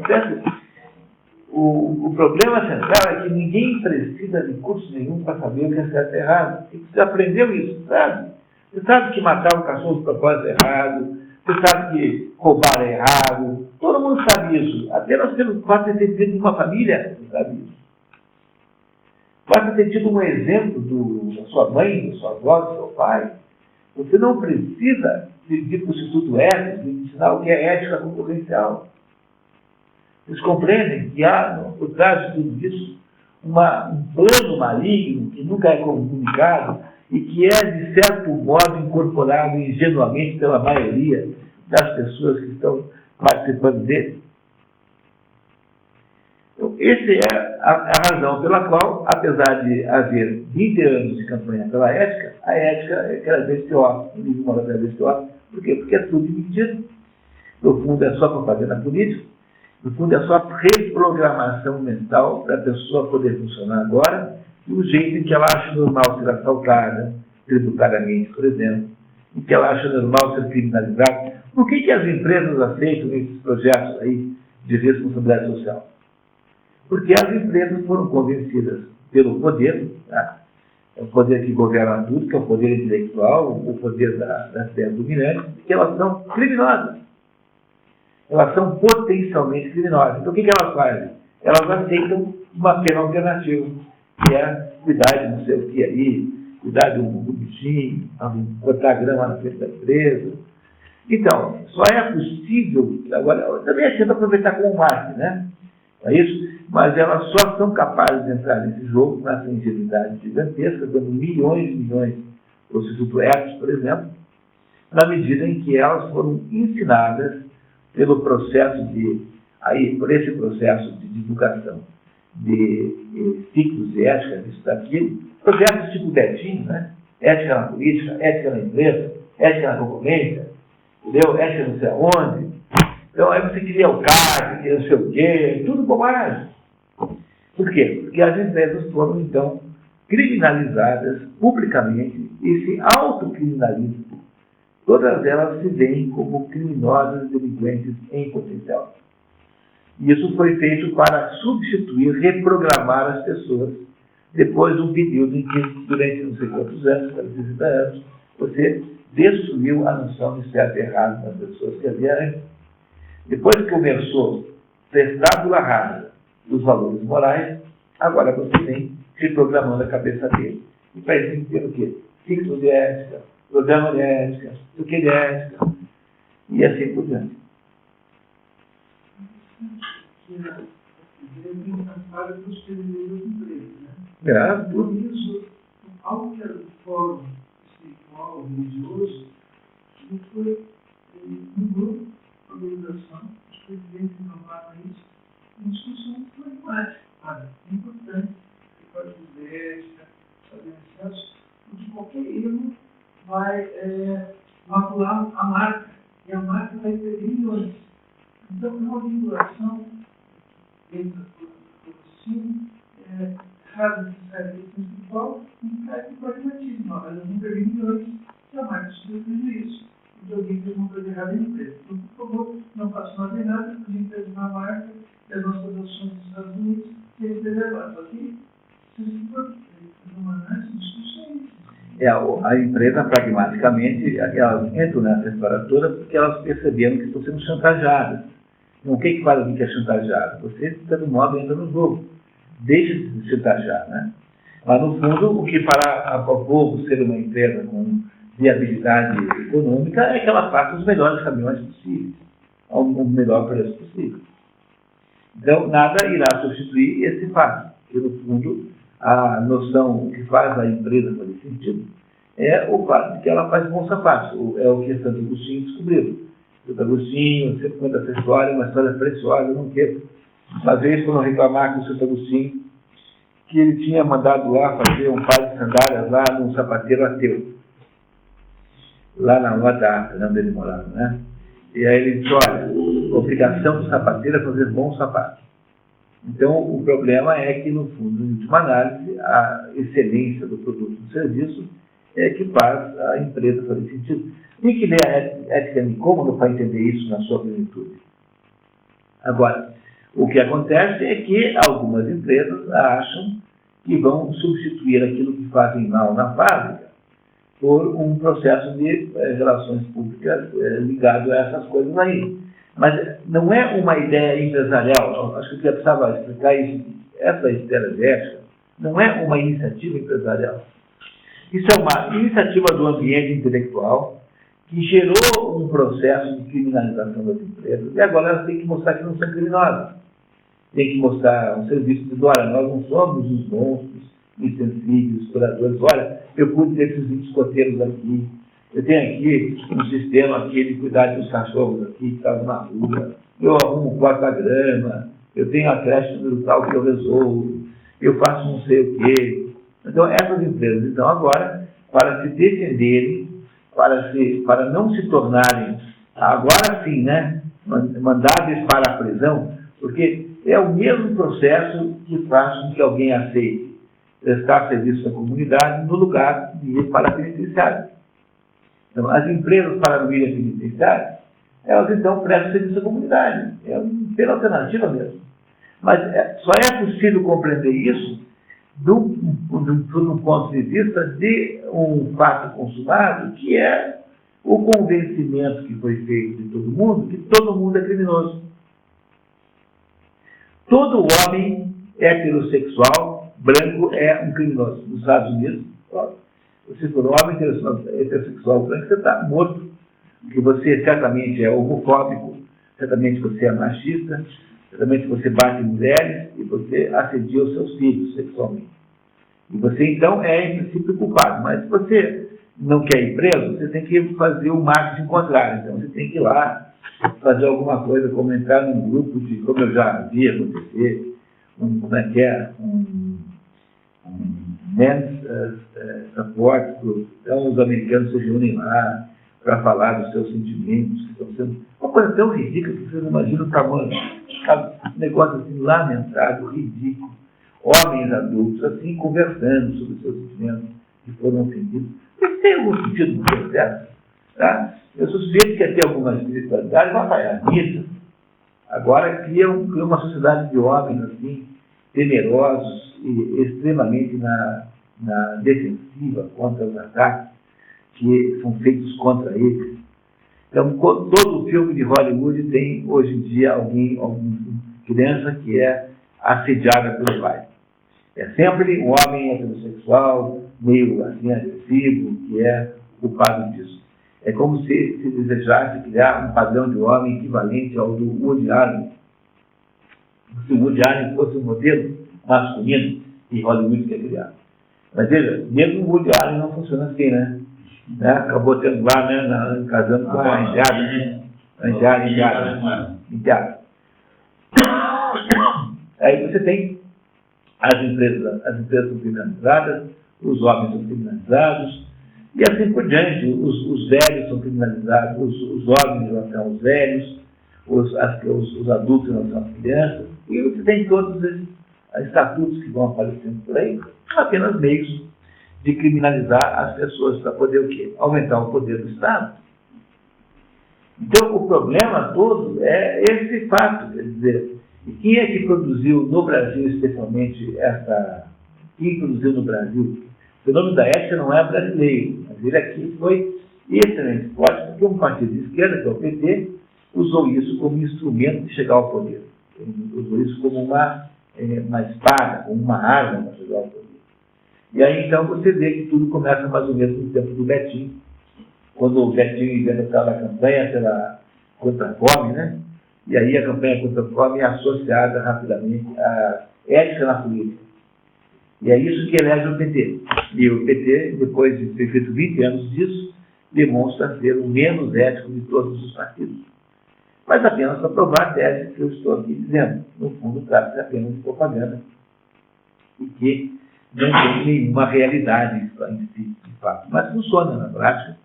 O problema central é que ninguém precisa de curso nenhum para saber o que é certo e errado. E você aprendeu isso, sabe? Você sabe que matar um cachorro de propósito é errado, Você sabe que roubar é errado. Todo mundo sabe isso. Apenas pelo fato de ter vindo de uma família, você sabe isso. Basta ter tido um exemplo da sua mãe, da sua avó, do seu pai. Você não precisa de para o Instituto Ético de ensinar o que é ética concorrencial. Vocês compreendem que há, por trás de tudo isso, um plano maligno que nunca é comunicado e que é, de certo modo, incorporado ingenuamente pela maioria das pessoas que estão participando dele. Então, essa é a razão pela qual, apesar de haver 20 anos de campanha pela ética, a ética é cada vez pior, o livro mora cada vez pior. Por quê? Porque é tudo mentira. No fundo, é só propaganda política. No fundo, é só reprogramação mental para a pessoa poder funcionar agora e o jeito em que ela acha normal ser assaltada, tributariamente, por exemplo, em que ela acha normal ser criminalizada. Por que as empresas aceitam esses projetos aí de responsabilidade social? Porque as empresas foram convencidas pelo poder, tá? É o poder que governa tudo, que é o poder intelectual, o poder das terras dominantes, que elas são criminosas. Elas são potencialmente criminosas. Então, o que elas fazem? Elas aceitam uma pena alternativa, que é cuidar de não sei o que aí, cuidar de um bichinho, cortar grama na frente da empresa. Então, só é possível, agora, eu também é sempre aproveitar como marketing, né? É isso? Mas elas só são capazes de entrar nesse jogo, nessa ingenuidade gigantesca, dando milhões e milhões para o Instituto Ético, por exemplo, na medida em que elas foram ensinadas pelo processo por esse processo de divulgação de ciclos de ética, disso daquilo, projetos tipo Betinho, né? Ética na política, ética na empresa, ética na concorrência, entendeu? Ética não sei aonde. Então aí você queria o cargo, queria não sei o quê, tudo bobagem. Por quê? Porque as empresas foram, então, criminalizadas publicamente e se autocriminalizam. Todas elas se veem como criminosas e delinquentes em potencial. E isso foi feito para substituir, reprogramar as pessoas depois de um período em que, durante não sei quantos anos, 60 anos, você destruiu a noção de certo e errado nas pessoas que havia antes. Depois que começou a prestar pela rasa os valores morais, agora você vem reprogramando a cabeça dele. E para isso tem que ter o quê? Ciclo de ética, programa de ética, o que de ética, e assim por diante. Por isso, algo que era do fórum espiritual, religioso, mudou a organização, os presidentes inovaram isso, em discussões pragmáticas. É importante que pode fazer ética, fazer excesso, porque qualquer erro vai macular a marca, e a marca vai ter milhões. Então, uma vinculação dentro do raciocínio rasa necessária do espiritual e cai com pragmatismo. Olha, eu não perdi milhões, jamais estou fazendo isso. Porque alguém fez uma coisa errada na empresa. Então, por favor, não faça nada errado, porque a empresa na marca e as nossas ações nos Estados Unidos serem preservadas. Só que, se você for uma análise, discussões. A empresa, pragmaticamente, elas entram nessa história toda porque elas perceberam que estão sendo chantageadas. Então, o que faz alguém que é chantageado? Você, de todo modo, entra no jogo. Deixa-se de chantagear, né? Mas, no fundo, o que fará a Volvo ser uma empresa com viabilidade econômica é que ela faça os melhores caminhões possíveis, ao melhor preço possível. Então, nada irá substituir esse fato, porque, no fundo, a noção, o que faz a empresa fazer sentido, é o fato de que ela faz bons sapatos. É o que Santo Agostinho descobriu. Santo Agostinho sempre conta essa história, uma história preciosa, eu não quero. Uma vez, quando reclamar com o Santo Agostinho, que ele tinha mandado lá fazer um par de sandálias lá num sapateiro ateu. Lá na Rua da Arte, onde ele morava, né? E aí ele disse, olha, a obrigação do sapateiro é fazer bons sapatos. Então, o problema é que, no fundo, em última análise, a excelência do produto e do serviço é que faz a empresa fazer sentido. Tem que ler a Ética Nicômaco para entender isso na sua plenitude. Agora, o que acontece é que algumas empresas acham que vão substituir aquilo que fazem mal na fábrica por um processo de relações públicas ligado a essas coisas aí. Mas não é uma ideia empresarial, acho que eu precisava explicar isso. Essa esfera de ética não é uma iniciativa empresarial. Isso é uma iniciativa do ambiente intelectual que gerou um processo de criminalização das empresas e agora elas têm que mostrar que não são criminosas. Tem que mostrar um serviço de olha, nós não somos os monstros, insensíveis, exploradores. Olha, eu pude ter esses escoteiros aqui. Eu tenho aqui um sistema aqui de cuidar dos cachorros aqui que estavam na rua. Eu arrumo 4 grama. Eu tenho a creche do tal que eu resolvo. Eu faço não sei o quê. Então, essas empresas, então, agora, para se defenderem, para não se tornarem, agora sim, né, mandadas para a prisão, porque é o mesmo processo que faz com que alguém aceite prestar serviço à comunidade no lugar de ir para a penitenciária. Então, as empresas, para não irem à penitenciária, elas então prestam serviço à comunidade. É pela alternativa mesmo. Mas só é possível compreender isso do ponto de vista de um fato consumado, que é o convencimento que foi feito de todo mundo, que todo mundo é criminoso. Todo homem heterossexual branco é um criminoso. Nos Estados Unidos, se for um homem heterossexual branco, você está morto. Porque você certamente é homofóbico, certamente você é machista, certamente você bate em mulheres e você assedia os seus filhos sexualmente. E você, então, é, em princípio, culpado. Mas se você não quer ir preso, você tem que fazer o marketing contrário. Então, você tem que ir lá fazer alguma coisa, como entrar num grupo de, como eu já vi acontecer, um men's support group. Então, os americanos se reúnem lá para falar dos seus sentimentos, que estão sendo uma coisa tão ridícula que vocês não imaginam o tamanho. Um negócio assim, lamentável, ridículo. Homens adultos, assim, conversando sobre os seus sentimentos que foram ofendidos. Isso tem algum sentido no processo, tá? Eu suspeito que quer ter alguma espiritualidade, vai fazer a missa. Agora cria uma sociedade de homens, assim, temerosos e extremamente na defensiva contra os ataques que são feitos contra eles. Então, todo filme de Hollywood tem, hoje em dia, alguma criança que é assediada pelo pai. É sempre um homem heterossexual, meio assim, agressivo, que é culpado disso. É como se desejasse criar um padrão de homem equivalente ao do Woody Allen. Se o Woody Allen fosse um modelo masculino que Hollywood quer criar. Mas veja, mesmo o Woody Allen não funciona assim, né? Acabou tendo lá, né, casando com a enteada. Aí você tem as empresas são criminalizadas, os homens são criminalizados, e assim por diante. Os velhos são criminalizados, os jovens em relação aos velhos, os adultos em relação às crianças, e você tem todos esses estatutos que vão aparecendo por aí, apenas meios de criminalizar as pessoas para poder o quê? Aumentar o poder do Estado. Então, o problema todo é esse fato, quer dizer, e quem é que produziu no Brasil, especialmente, quem produziu no Brasil? O fenômeno da ética não é brasileiro, mas ele aqui foi extremamente forte, porque um partido de esquerda, que é o PT, usou isso como instrumento de chegar ao poder. Ele usou isso como uma espada, como uma arma para chegar ao poder. E aí, então, você vê que tudo começa mais ou menos no tempo do Betinho, quando o Betinho inventa aquela campanha contra a fome, né? E aí a campanha contra a fome é associada rapidamente à ética na política. E é isso que elege o PT. E o PT, depois de ter feito 20 anos disso, demonstra ser o menos ético de todos os partidos. Mas apenas para provar a tese que eu estou aqui dizendo. No fundo, trata-se apenas de propaganda. E que não tem nenhuma realidade em si, de fato. Mas funciona na prática.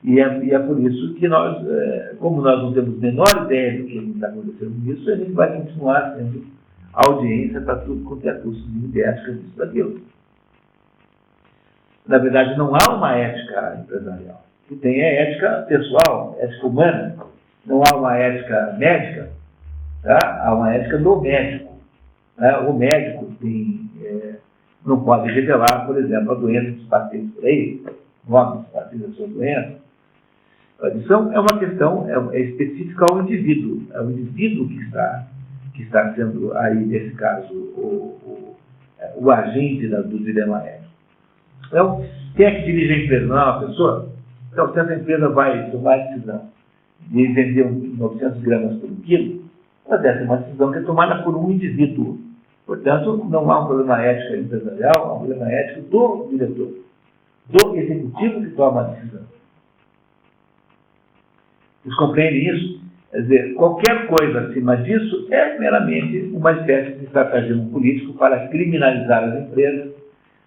E é por isso que nós, como nós não temos a menor ideia do que está acontecendo nisso, a gente vai continuar tendo audiência para tudo quanto é curso de ética disso daquilo. Na verdade, não há uma ética empresarial. O que tem é ética pessoal, ética humana. Não há uma ética médica, tá? Há uma ética do médico. Né? O médico não pode revelar, por exemplo, a doença dos pacientes por aí. nomes a partir da sua doença. Tradição é uma questão específica ao indivíduo. É o indivíduo que está sendo, aí, nesse caso, o agente do dilema ético. Então, quem é que dirige a empresa? Não é uma pessoa? Então, se essa empresa vai tomar a decisão de vender 900 gramas por quilo, essa é uma decisão que é tomada por um indivíduo. Portanto, não há um problema ético empresarial, há um problema ético do diretor, do executivo que toma a decisão. Vocês compreendem isso? Quer dizer, qualquer coisa acima disso é meramente uma espécie de estratagismo político para criminalizar as empresas,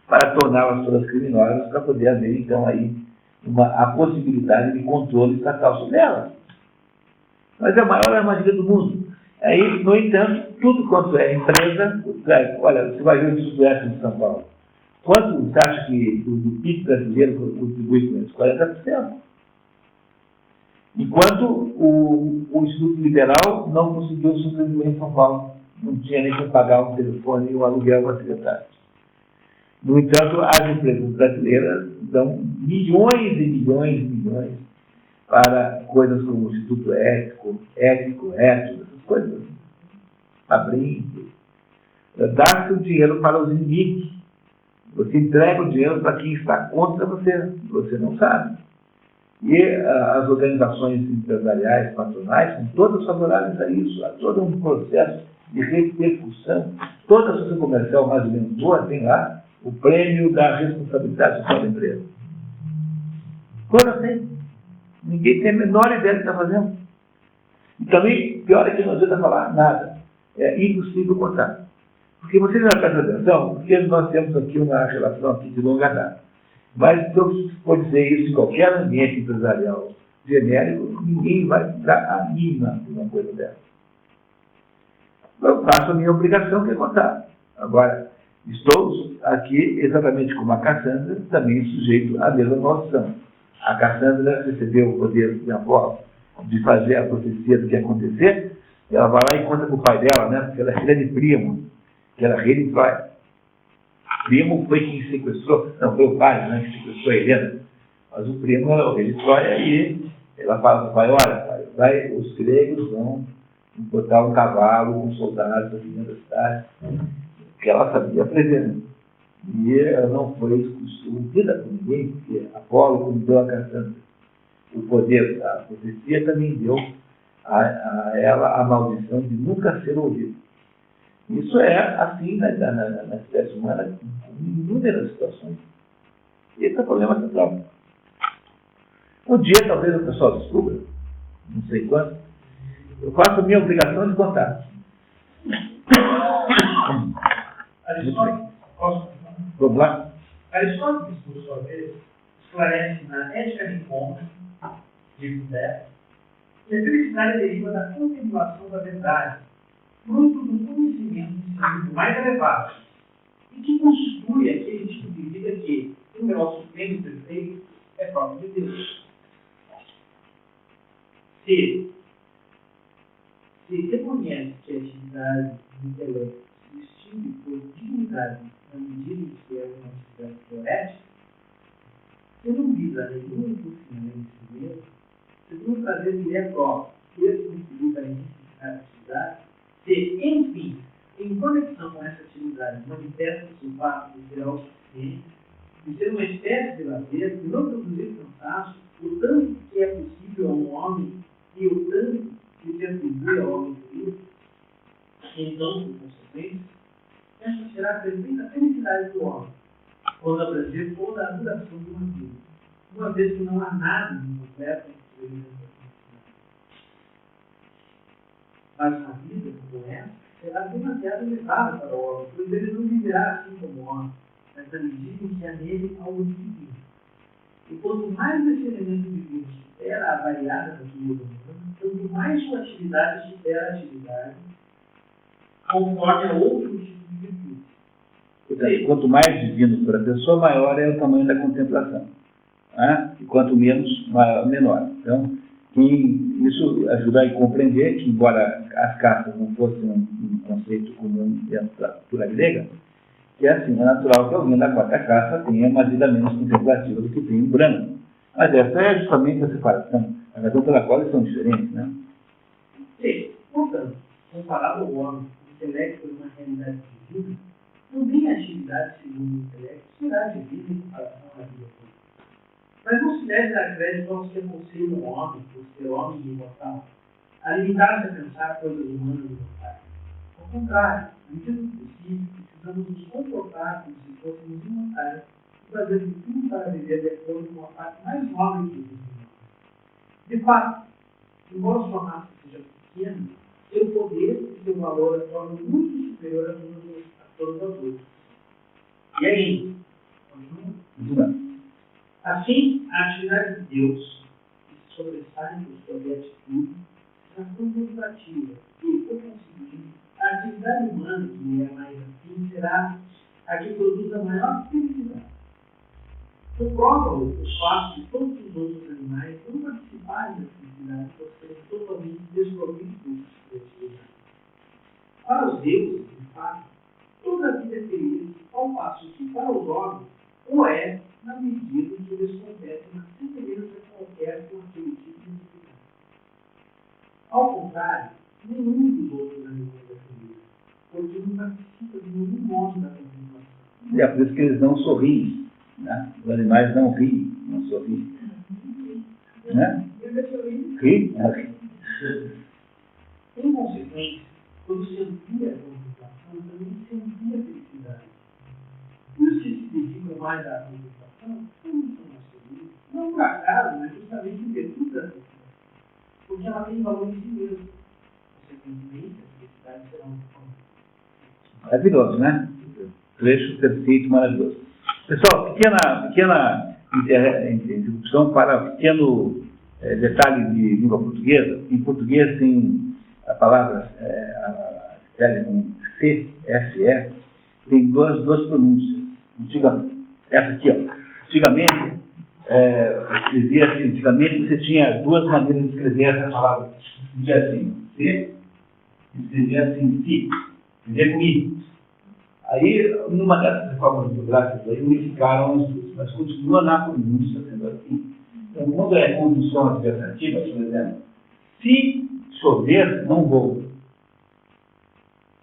para torná-las todas criminosas, para poder haver, então, aí, a possibilidade de controle estatal sobre elas. Mas é a maior armadilha do mundo. Aí, no entanto, tudo quanto é empresa, olha, você vai ver o Sudoeste de São Paulo. Quanto você acha que o PIB brasileiro contribui com isso? 40%. Enquanto o Instituto Liberal não conseguiu sobreviver em São Paulo. Não tinha nem que pagar o telefone e o aluguel para secretário. No entanto, as empresas brasileiras dão milhões e milhões e milhões para coisas como o Instituto Ético, essas coisas. Abrindo. Dá-se o dinheiro para os inimigos. Você entrega o dinheiro para quem está contra você. Você não sabe. E as organizações empresariais, patronais, são todas favoráveis a isso. Há todo um processo de repercussão. Toda a associação comercial mais ou menos boa tem lá o prêmio da responsabilidade social da empresa. Toda tem. Ninguém tem a menor ideia do que está fazendo. E também, pior é que não adianta falar nada. É impossível contar. Porque vocês não prestam atenção, porque nós temos aqui uma relação aqui de longa data. Mas se eu for dizer isso em qualquer ambiente empresarial genérico, ninguém vai dar a mínima de uma coisa dessa. Eu faço a minha obrigação, que é contar. Agora, estou aqui, exatamente como a Cassandra, também sujeito à mesma maldição. A Cassandra recebeu o poder de Apolo de fazer a profecia do que ia acontecer, e ela vai lá e conta com o pai dela, né? Porque ela é filha de Príamo, que era rei de Troia. Príamo foi quem sequestrou, não, foi o pai, né, que sequestrou a Helena. Mas o Príamo era o rei de Troia e ela fala para o pai, olha, pai, os gregos vão botar um cavalo com soldados aqui dentro da cidade, que ela sabia prever, né? E ela não foi excluída por ninguém, porque Apolo, como deu a Cassandra o poder da profecia, também deu a ela a maldição de nunca ser ouvida. Isso é assim na espécie humana, em inúmeras situações. E esse é o problema central. Um dia, talvez o pessoal descubra, não sei quando, eu faço a minha obrigação de contar. Aristóteles, Vamos lá? Aristóteles, por sua vez, esclarece na Ética Nicômaco, livro 10, que a felicidade deriva da contemplação da verdade, fruto do conhecimento de si mais elevado, e que constitui aquele tipo de vida que, no grau supremo e perfeito, é próprio de Deus. Se reconhece que a atividade do intelecto se distingue por dignidade na medida em que é uma atividade teorética, se não visa nenhum impulsionamento em si mesmo, se não trazer mulher própria, desconstruir para identificar a atividade, se, enfim, em conexão com essa atividade, manifesta-se o fato de ser autossuficiente, de ser uma espécie de lazer, de não produzir cansaço, o tanto que é possível a um homem e o tanto que se atribui ao homem feliz, então, por consequência, esta será a perfeita felicidade do homem, quando abranger toda a duração de uma vida, uma vez que não há nada de completo entre ele e a mas uma vida como essa será demasiado elevada para o homem, pois ele não viverá assim como o homem, mas na medida em que há nele algo divino. E quanto mais esse elemento divino supera a variada natureza humana, tanto mais sua atividade supera a atividade, conforme a outro tipo de virtude. Portanto, quanto mais divino for a pessoa, maior é o tamanho da contemplação. Né? E quanto menos, menor. Então, isso ajuda a compreender que, embora as castas não fossem um conceito comum dentro da cultura grega, que é assim, é natural que alguém da quarta classe tenha uma vida menos contemplativa do que tem um branco. Mas essa é justamente a separação, a razão pela qual eles são diferentes, né? Sim, portanto, comparado ao homem, o intelecto é uma realidade divina, também a atividade segundo o intelecto será divina em comparação à vida humana. Mas não se deve dar crédito aos que aconselham o homem, por ser homem e imortal, a limitar-se a pensar coisas humanas e mortais. Ao contrário, à medida do possível, precisamos nos comportar como se fôssemos imortais e fazer de tudo para viver de acordo com a parte mais nobre que existe em nós. De fato, embora sua massa seja pequena, seu poder e seu valor a tornam muito superior a todos os outros. E ainda, continua. Assim, a atividade de Deus, que se sobressai por sua beatitude, será contemplativa e, por conseguinte, a atividade humana, que é mais assim, será a que produz a maior felicidade. Comprova-o o fato de todos os outros animais não participarem da felicidade por serem totalmente desprovidos de criatividade. Para os deuses, de fato, toda a vida é feliz, ao passo que, para os homens, o é na medida em que eles competem na semelhança qualquer com aquele tipo de atividade. Ao contrário, nenhum dos outros animais é feliz, porque não participa de nenhum modo da contemplação. É por isso que eles não sorriem, né? Os animais não riem, não sorriem. Né? Ri? Em consequência, quando se amplia a contemplação, também se amplia a felicidade. E os que se dedicam mais à contemplação também são mais felizes. Não por acaso, mas justamente em virtude da felicidade. Porque ela tem valor em si mesma. Consequentemente, a felicidade será um fome. Maravilhoso, né? Trecho perfeito, maravilhoso. Pessoal, pequena introdução para pequeno detalhe de língua portuguesa. Em português tem a palavra com C, S, E, tem duas pronúncias. Essa aqui, ó. Antigamente, escrevia assim, antigamente você tinha duas maneiras de escrever essa palavra. Escrevia assim, C, escrevia assim, si, escrevia com I. Aí, numa dessas reformas ortográficas, aí unificaram as duas, mas continua na pronúncia sendo assim. Então, quando é conjunção adversativa, por exemplo, se chover, não vou.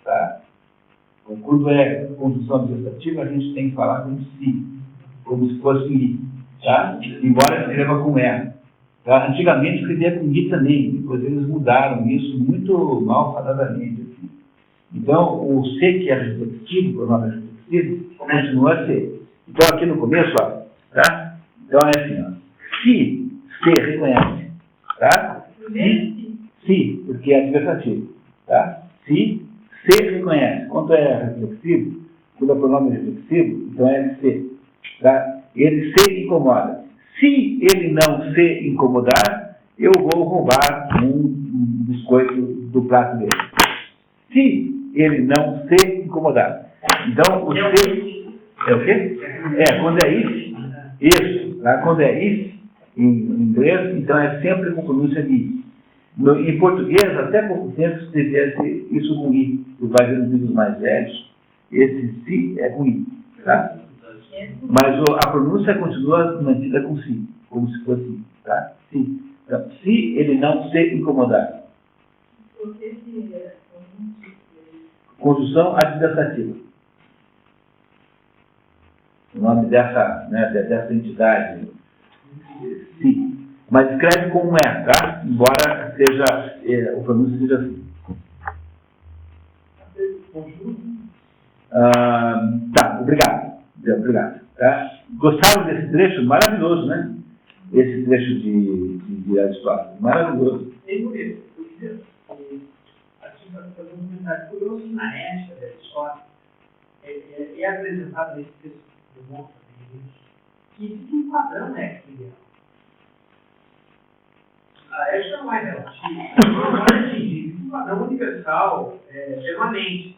Tá? Então, quando é conjunção adversativa, a gente tem que falar como se fosse I, tá? Embora escreva com E. Tá? Antigamente escrevia com I também, depois eles mudaram isso muito malfadadamente. Assim. Então, o C, que é reflexivo, pronome reflexivo, continua a ser. Então, aqui no começo, ó, tá? Então, é assim, ó. Se reconhece, tá? Se, porque é adversativo, tá? Se reconhece. Quando é reflexivo, quando é pronome reflexivo, então é se, tá? Ele se incomoda. Se ele não se incomodar, eu vou roubar um biscoito do prato dele. Se ele não se incomodar. Então, o se é o quê? Quando é isso, tá? Quando é isso, em inglês, então é sempre com pronúncia de I. Em português, até pouco tempo, escrevia isso com I. Você vai ver nos livros mais velhos, esse si é com I, tá? Mas a pronúncia continua mantida com si, como se fosse I, tá? Si. Então, se ele não se incomodar. Conjunção adversativa. O nome dessa entidade, si. Mas escreve como é, tá? Embora seja, o pronúncio seja assim. Tá, obrigado. Tá? Gostaram desse trecho? Maravilhoso, né? Esse trecho de Aristóteles. Maravilhoso. Bem bonito. Aqui, para fazer um comentário curioso, na ética de Aristóteles, é apresentado nesse texto que demonstra que existe um padrão ético ideal. A ética não é relativa, não é existe um padrão universal, permanente.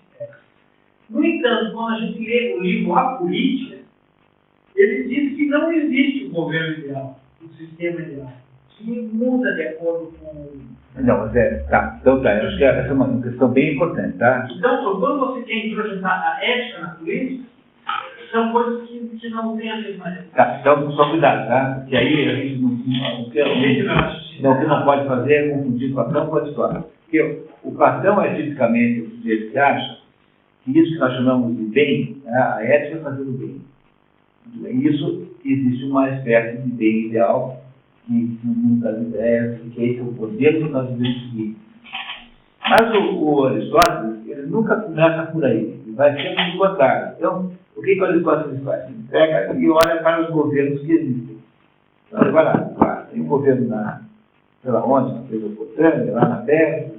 No entanto, quando a gente lê o livro A Política, ele diz que não existe um governo ideal, um sistema ideal, que muda de acordo com... Não, mas então tá, eu acho que essa é uma questão bem importante, tá? Então, quando você quer projetar a ética na política, são coisas que não têm a mesma... Tá, então só cuidado, tá? Porque aí a gente o que não pode fazer é confundir Platão com Aristóteles. Porque o Platão é tipicamente o sujeito que acha que isso que nós chamamos de bem, a ética é fazer o bem. Isso existe uma espécie de bem ideal, que muitas ideias, que esse é o modelo que nós devemos seguir. Mas o Aristóteles, ele nunca começa por aí, ele vai sempre do contrário. Então, o que o Aristóteles faz? Ele pega e olha para os governos que existem. Então, ele vai lá, tem um governo sei lá onde, na Mesopotâmia, lá na Terra,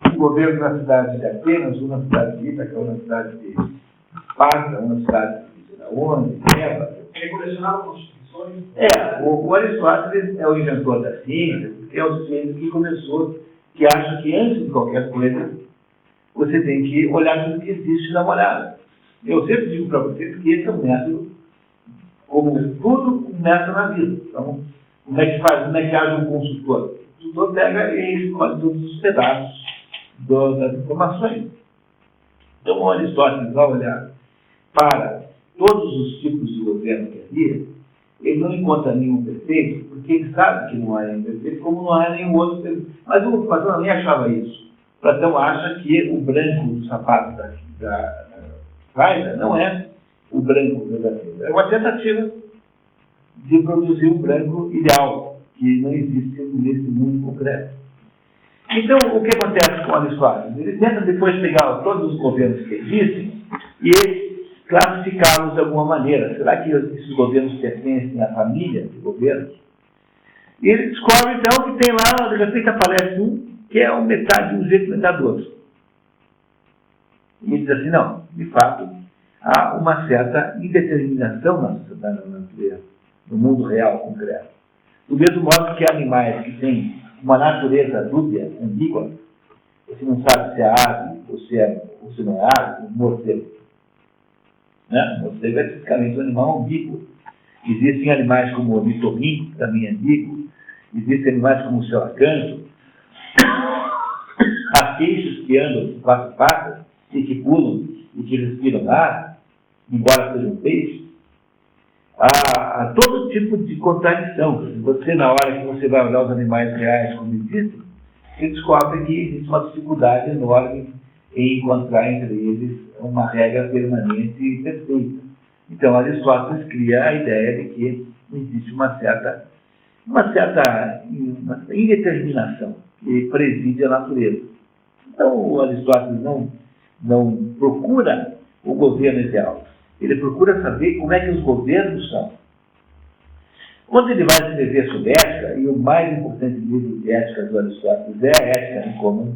um governo na cidade de Atenas, um na cidade de Ítaca, um na cidade de Esparta, um na cidade de sei lá onde, Tebas. Ele colecionava constituições. O Aristóteles é o inventor da ciência, porque é o sujeito que começou, que acha que antes de qualquer coisa, você tem que olhar tudo que existe e dar uma olhada. Eu sempre digo para vocês que esse é um método, como tudo começa na vida. Então, como é que faz? Como é que age um consultor? O consultor pega e escolhe todos os pedaços das informações. Então, o Aristóteles, ao olhar para todos os tipos de governo que havia, ele não encontra nenhum perfeito, porque ele sabe que não há nenhum perfeito, como não há nenhum outro perfeito. Mas o Platão nem achava isso. Platão acha que o branco do sapato da Vaida não é o branco verdadeiro. É uma tentativa de produzir um branco ideal, que não existe nesse mundo concreto. Então, o que acontece com Aristóteles? Ele tenta depois pegar todos os governos que existem e classificá-los de alguma maneira. Será que esses governos pertencem à família de governos? E ele descobre, então, que tem lá, de repente aparece um que é metade de um jeito, metade do outro. E ele diz assim, não, de fato, há uma certa indeterminação na sociedade, na natureza, no mundo real, concreto. Do mesmo modo que animais que têm uma natureza dúbia, ambígua, você não sabe se é ave ou se não é ave, um morcego. Né? O morcego é fisicamente um animal ambíguo. Existem animais como o ornitorrinco, que também é ambíguo. Existem animais como o selacanto. Há peixes que andam com 4 patas e que pulam e que respiram ar, embora sejam peixes. Há todo tipo de contradição. Você, na hora que você vai olhar os animais reais como existem, você descobre que existe uma dificuldade enorme em encontrar entre eles uma regra permanente e perfeita. Então, Aristóteles cria a ideia de que existe uma certa indeterminação que preside a natureza. Então, o Aristóteles não procura o governo ideal. Ele procura saber como é que os governos são. Quando ele vai escrever sobre ética, e o mais importante livro de ética do Aristóteles é a Ética Nicômaco,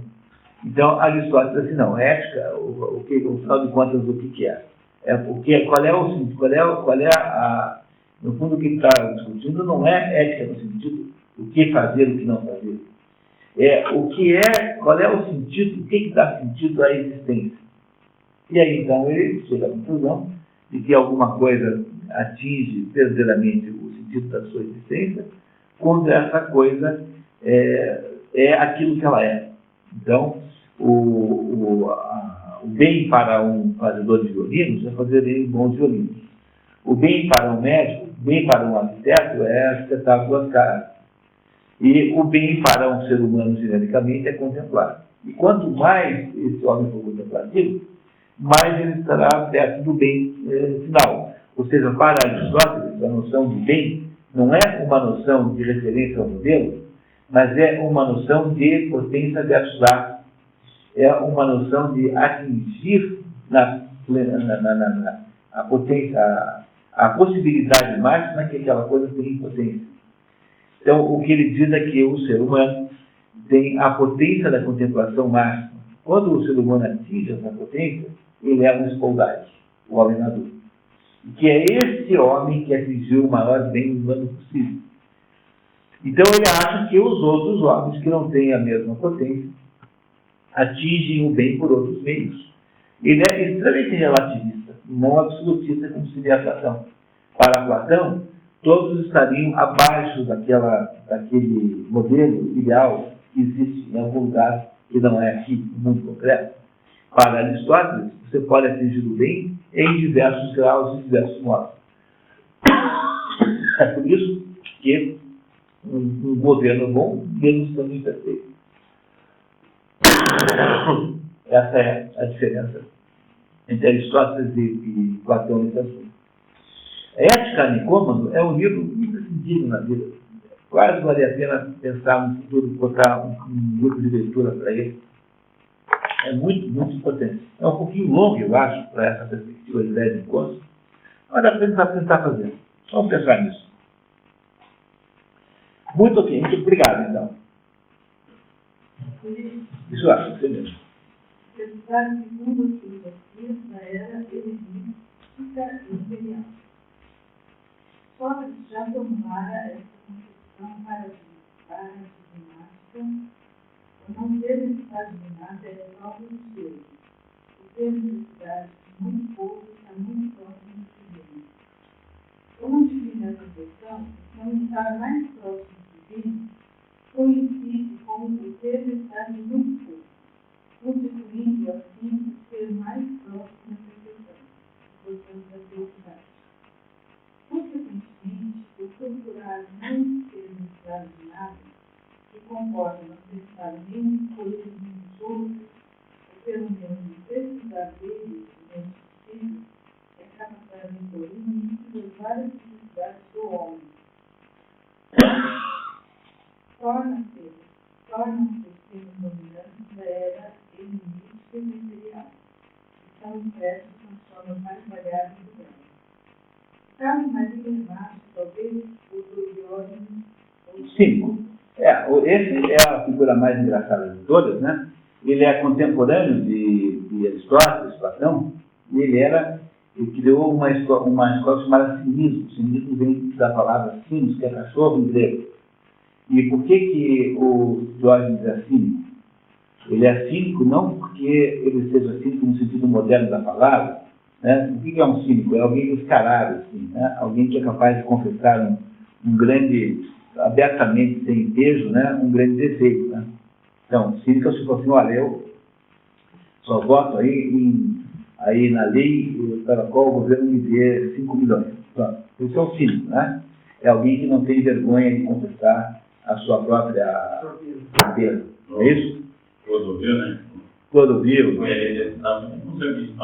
então Aristóteles diz assim, não, ética, afinal de contas, o que é? No fundo, o que ele está discutindo não é ética no sentido o que fazer e o que não fazer. Qual é o sentido, o que dá sentido à existência. E aí, então, ele chega à conclusão de que alguma coisa atinge verdadeiramente o sentido da sua existência, quando essa coisa é aquilo que ela é. Então, o bem para um fazedor de violinos é fazer ele bons violinos. O bem para um médico, o bem para um arquiteto é arquitetar 2 caras. E o bem para um ser humano, genericamente, é contemplar. E quanto mais esse homem for contemplativo, mais ele estará perto do bem final. Ou seja, para Aristóteles, a noção de bem não é uma noção de referência ao modelo, mas é uma noção de potência versus ato. É uma noção de atingir a potência, a possibilidade máxima que aquela coisa tem em potência. Então, o que ele diz é que o ser humano tem a potência da contemplação máxima. Quando o ser humano atinge essa potência, ele é um espoldade, o homem maduro. E que é esse homem que atingiu o maior bem humano possível. Então ele acha que os outros homens que não têm a mesma potência atingem o bem por outros meios. Ele é extremamente relativista, não absolutista, como seria Platão. Para Platão, todos estariam abaixo daquele modelo ideal que existe em algum lugar que não é aqui, no mundo concreto. Para Aristóteles, você pode atingir o bem em diversos graus e diversos modos. É por isso que um governo bom, mesmo sendo imperfeito. Essa é a diferença entre Aristóteles e Platão nesse assunto. A Ética a Nicômaco é um livro imprescindível na vida. Quase vale a pena pensar no futuro, botar um grupo de leitura para ele. É muito, muito importante. É um pouquinho longo, eu acho, para essa perspectiva de 10 encontros, mas dá para tentar fazer. Vamos pensar nisso. Muito ok, muito obrigado, então. Isso eu acho, você mesmo. Pensar segundo as filosofias da era helenística e imperial. Sócrates já formulara essa concepção paradigmática. O não ter necessidade de nada é próprio do ser. O ter necessidade de muito pouco está muito próximo do divino. Como define essa questão, não estar mais próximo do divino coincide com o ter necessidade de muito pouco, constituindo assim o ser mais próximo da perfeição, portanto da felicidade. Consequentemente, o procurar não ter necessidade de nada, que comporta não necessitar nem de coisas nem dos outros, ou pelo menos não precisar deles, nem possível, é capaz de incluir das várias necessidades do homem. Torna-se os termos dominantes da era helenística e imperial, que são impressos nas formas mais variadas do grau. O caso mais emblemático, talvez, o do Diógenes. Cínico. Esse é a figura mais engraçada de todas, né? Ele é contemporâneo de Aristóteles, Platão, e ele criou uma escola chamada cinismo. Cinismo vem da palavra sinos, que é cachorro em grego. E por que o Diógenes é cínico? Ele é cínico não porque ele seja cínico no sentido moderno da palavra, né? O que é um cínico? É alguém descarado, assim, né? Alguém que é capaz de confessar um grande, abertamente, sem peso, né? Um grande defeito, né? Então, cínico é tipo assim, olha, eu só voto aí na lei pela qual o governo me dê 5 milhões. Pronto. Isso é o cínico, né? É alguém que não tem vergonha de confessar a sua própria torpeira. Não é isso? Clodovil, né? Clodovil. Ele estava no serviço,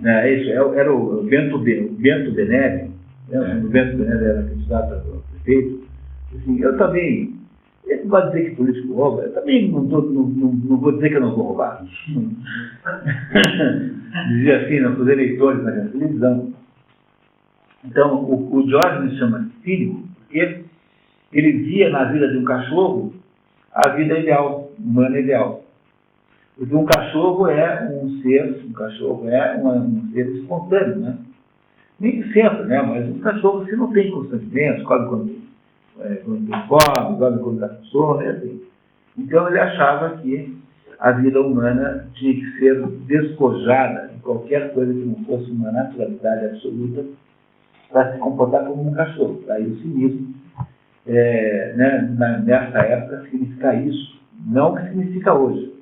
É isso, era o Bento Benelli. O Bento Benelli era candidato a prefeito. Assim, eu também, ele não vai dizer que político rouba, eu também não vou dizer que eu não vou roubar. Dizia assim, nos eleitores na televisão. Então, o Diógenes chama cínico porque ele via na vida de um cachorro a vida ideal, humana ideal. Porque um cachorro é um ser espontâneo, né? Nem sempre, né? Mas um cachorro se não tem constantemente, come quando tem fome, come quando está com sono, né? Assim. Então ele achava que a vida humana tinha que ser despojada de qualquer coisa que não fosse uma naturalidade absoluta para se comportar como um cachorro. Aí o cinismo, nessa época, significa isso, não o que significa hoje.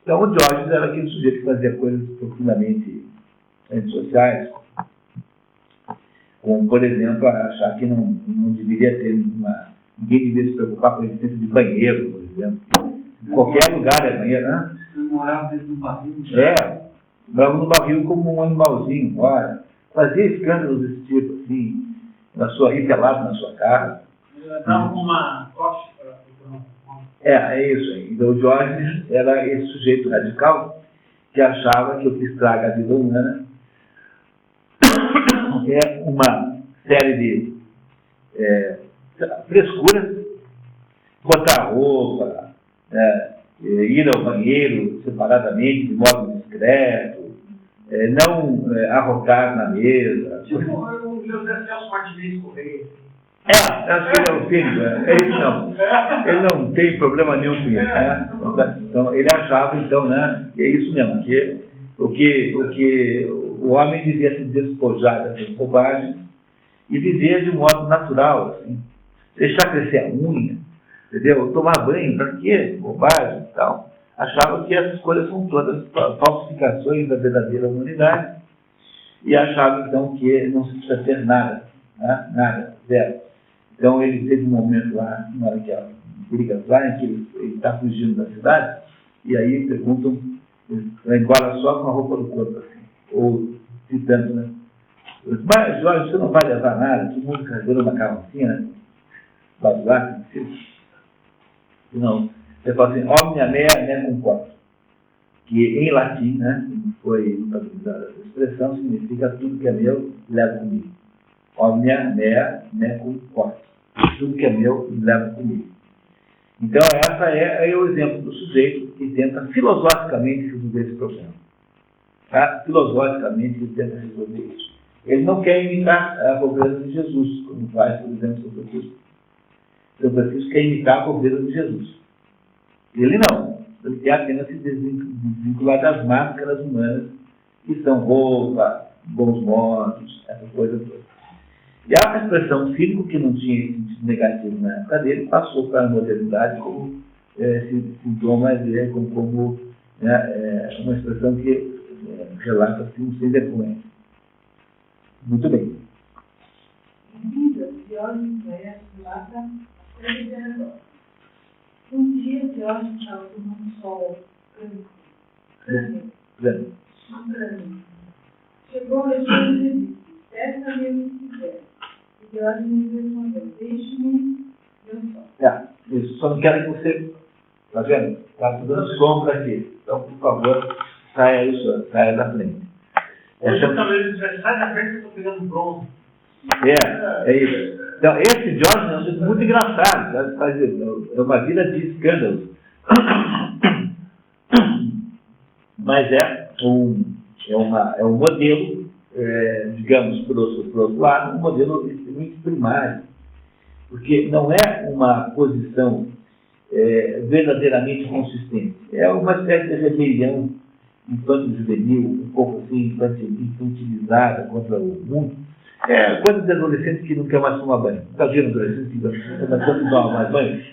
Então, o Diógenes era aquele sujeito que fazia coisas profundamente antissociais, como, por exemplo, achar que não deveria ter ninguém deveria se preocupar com a existência de banheiro, por exemplo. Em qualquer lugar é banheiro, né? Morava dentro do barril. Morava no barril como um animalzinho, ora. Fazia escândalos desse tipo, assim, pelado na sua casa. Dava uma coxa para É isso aí. Então, o Diógenes era esse sujeito radical que achava que o que estraga a vida humana é uma série de frescuras, botar roupa, ir ao banheiro separadamente, de modo discreto, não arrotar na mesa. Tipo o José Celso Martinez Correia. Acho que ele é o filho, ele não tem problema nenhum com isso, né? Então, ele achava, então, né, que é isso mesmo, que o homem devia se despojar dessas bobagens e viver de modo natural, assim. Deixar crescer a unha, entendeu? Tomar banho, para quê? Bobagem e tal. achavam que essas coisas são todas falsificações da verdadeira humanidade e achavam, então, que não se precisa ter nada, né? Nada, zero. Então, ele teve um momento lá, na hora que a briga vai, em que ele está fugindo da cidade, e aí perguntam, embora só com a roupa do corpo, assim, ou citando, né? Mas, Jorge, você não vai levar nada, todo mundo carregando uma carrocinha, né? Vai lá, não. Você fala assim, omnia mea ne concordo, que em latim, né, foi utilizada essa expressão, significa tudo que é meu, leva comigo. Omnia mea ne concordo. Tudo que é meu, leva comigo. Então, essa é o exemplo do sujeito que tenta filosoficamente resolver esse problema. Tá? Filosoficamente, ele tenta resolver isso. Ele não quer imitar a pobreza de Jesus, como faz, por exemplo, São Francisco. São Francisco quer imitar a pobreza de Jesus. Ele não. Ele quer apenas se desvincular das máscaras humanas, que são roupa, bons modos, essa coisa toda. E a expressão cínico, que não tinha sentido negativo na época dele, passou para a modernidade como sintoma, como uma expressão que relata assim, um sem vergonha. Muito bem. Em vida, Diógenes Laertes relata a coisa de Heródoto. Um dia, Diógenes estava tomando sol crânio. Chegou a Alexandre e disse, peça mesmo se quiser. E Diógenes respondeu, deixe-me meu sol. Isso, só não quero que você... Está vendo? Está dando sombra aqui. Então, por favor, saia da frente. Talvez sai da frente, eu estou pegando bronze. É isso. Então, esse Diógenes é muito engraçado. É uma vida de escândalos. Mas é um modelo, digamos, por outro lado, um modelo extremamente primário. Porque não é uma posição verdadeiramente consistente. É uma espécie de rebelião infanto-juvenil, um pouco assim, infantilizada contra o mundo. É coisa de adolescente que não quer mais tomar banho. Está vendo adolescente que não quer tomar mais banho?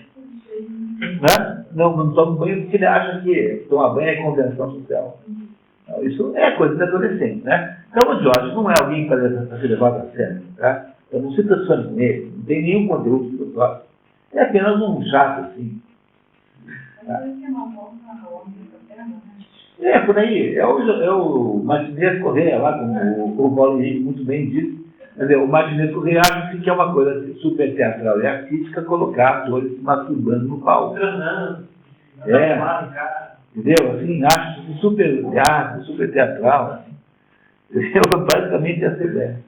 Né? Não toma banho porque ele acha que tomar banho é convenção social. Não, isso é coisa de adolescente, né? Então o Diógenes não é alguém para ser levado a sério, tá? Eu não se transforme com ele, não tem nenhum conteúdo filosófico. É apenas um chato, assim. Tá? É, por aí. É o Martinez Correia, lá, como o Paulo Henrique muito bem disse. Quer dizer, o Martinez Correia acha que é uma coisa super teatral e artística colocar atores se masturbando no palco. Entendeu? Assim, acho super teatro, super teatral. Assim. Entendeu? Basicamente essa ideia.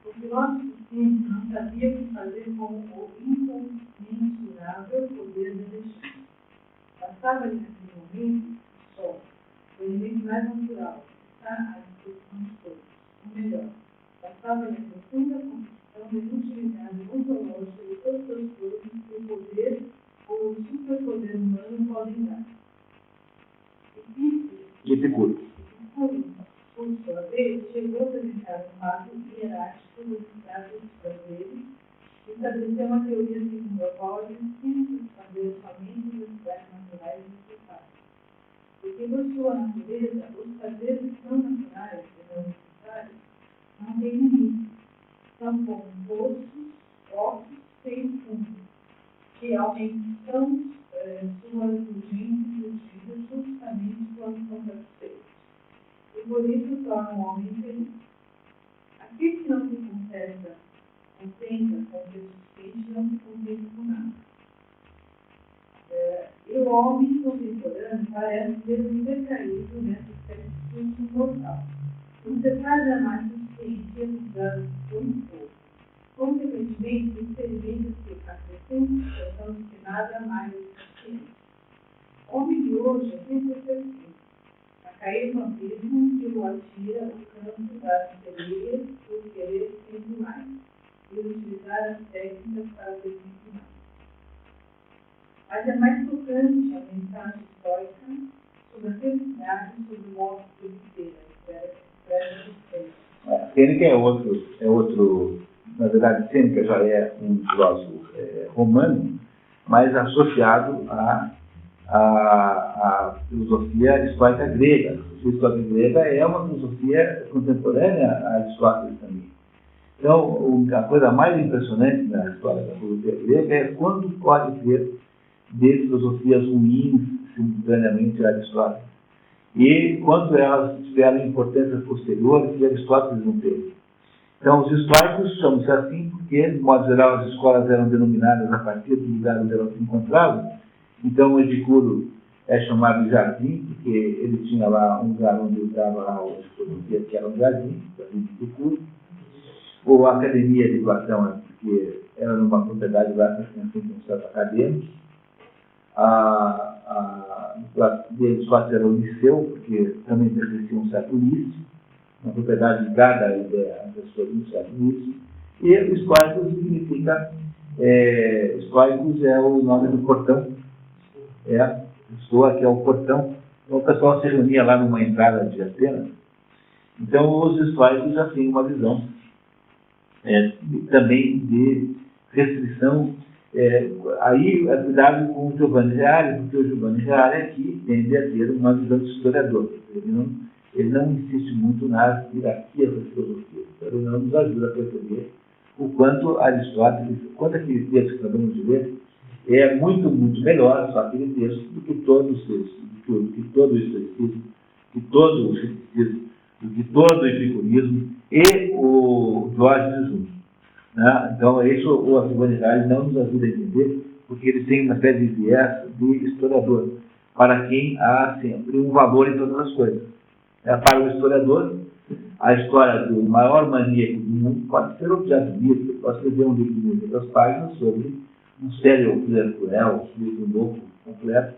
O filósofo científico não sabia o que fazer com o incomensurável poder da destino. Bastava-lhe naquele momento o sol, o elemento mais natural, está à disposição de todos. Ou melhor, bastava-lhe a profunda convicção da inutilidade ontológica de todas as coisas que o poder ou o superpoder humano podem dar. Epicuro, por sua vez, chegou a apresentar um fato hierático dos traços brasileiros e estabeleceu uma teoria segundo a qual os espíritos faziam somente os cidades naturais e necessários. Porque por sua natureza, os fazeres tão naturais e não necessários não têm limite. São como poços, ossos sem fundo, que aumentam suas urgências produzidas justamente quando são satisfeitos. E por isso torna o homem feliz. Aquele que não se contenta com o que é suficiente, não se contenta com nada. E o homem contemporâneo parece mesmo decaído nessa espécie de susto mortal. Não se faz jamais suficiente usando por um pouco. Consequentemente, experimenta-se a crescente situação de que nada mais é suficiente. O homem de hoje é sempre assim. A cair no abismo que o atira o campo das teorias por querer sempre mais e utilizar as técnicas para desenvolver mais. Mas é mais tocante a mensagem histórica sobre a felicidade e sobre o modo de viver, a espera de ser. Sêneca é outro, na verdade, Sêneca já é um filósofo romano, mas associado a filosofia estoica grega. A filosofia estoica grega é uma filosofia contemporânea a Aristóteles também. Então, a coisa mais impressionante na história da filosofia grega é quando pode ter de filosofias ruins simultaneamente a Aristóteles. E quando elas tiveram importância posterior que Aristóteles não teve. Então, os estoicos chamam-se assim porque, de modo geral, as escolas eram denominadas a partir do lugar onde elas se encontravam. Então, o Epicuro é chamado de jardim, porque ele tinha lá um lugar onde ele dava lá a filosofia, que era um jardim de Epicuro. Ou a academia de Platão, porque era numa propriedade lá que tinha sempre um certo acadêmico. Aristóteles era o Liceu, porque também pertencia a um certo Ulisses, uma propriedade ligada à ideia das pessoas do certo Ulisses. E o estoicos significa, estoicos é o nome do portão, que é o portão. Então o pessoal se reunia lá numa entrada de Atenas. Então os estoicos já têm uma visão também de restrição. Aí é cuidado com o Giovanni Reale, porque o Giovanni Reale aqui tende a ter uma visão de historiador. Ele não insiste muito nas hierarquias das filosofias. Então, ele não nos ajuda a perceber o quanto Aristóteles, quanto aquele texto que acabamos de ler, é muito, muito melhor, só aquele texto, do que todos os textos, do que todo o estoicismo, de todo o ceticismo, do que todo o epicurismo e o Diógenes juntos. Né? Então, isso o Giovanni Reale não nos ajuda a entender, porque ele tem uma espécie de viés de historiador, para quem há sempre um valor em todas as coisas. Para o historiador, a história do maior maníaco do mundo pode ser objeto de livro, pode escrever um livro de 1.200 páginas sobre um serial killer cruel, um livro novo, completo,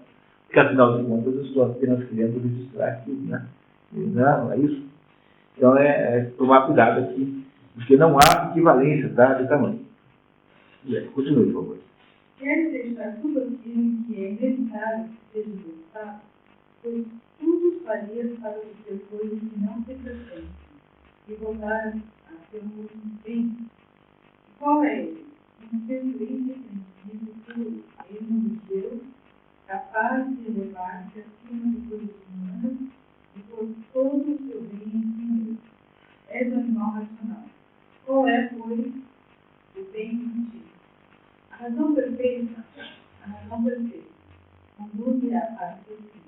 porque afinal de contas eu estou apenas querendo registrar aquilo, né? Não, é isso. Então tomar cuidado aqui, porque não há equivalência, tá, de tamanho. Continue, por favor. Quer deixar tudo aquilo que é inevitável que seja resultado, pois tudo faria para obter coisas que não se pretendem e voltar a ser um outro bem. Qual é ele? Um ser livre, sensível, puro, mesmo de Deus, capaz de elevar-se acima de coisas humanas e por todo o seu bem em Deus. É do animal racional. Qual é, pois, o bem sentido? A razão perfeita, conduz à paz do fim.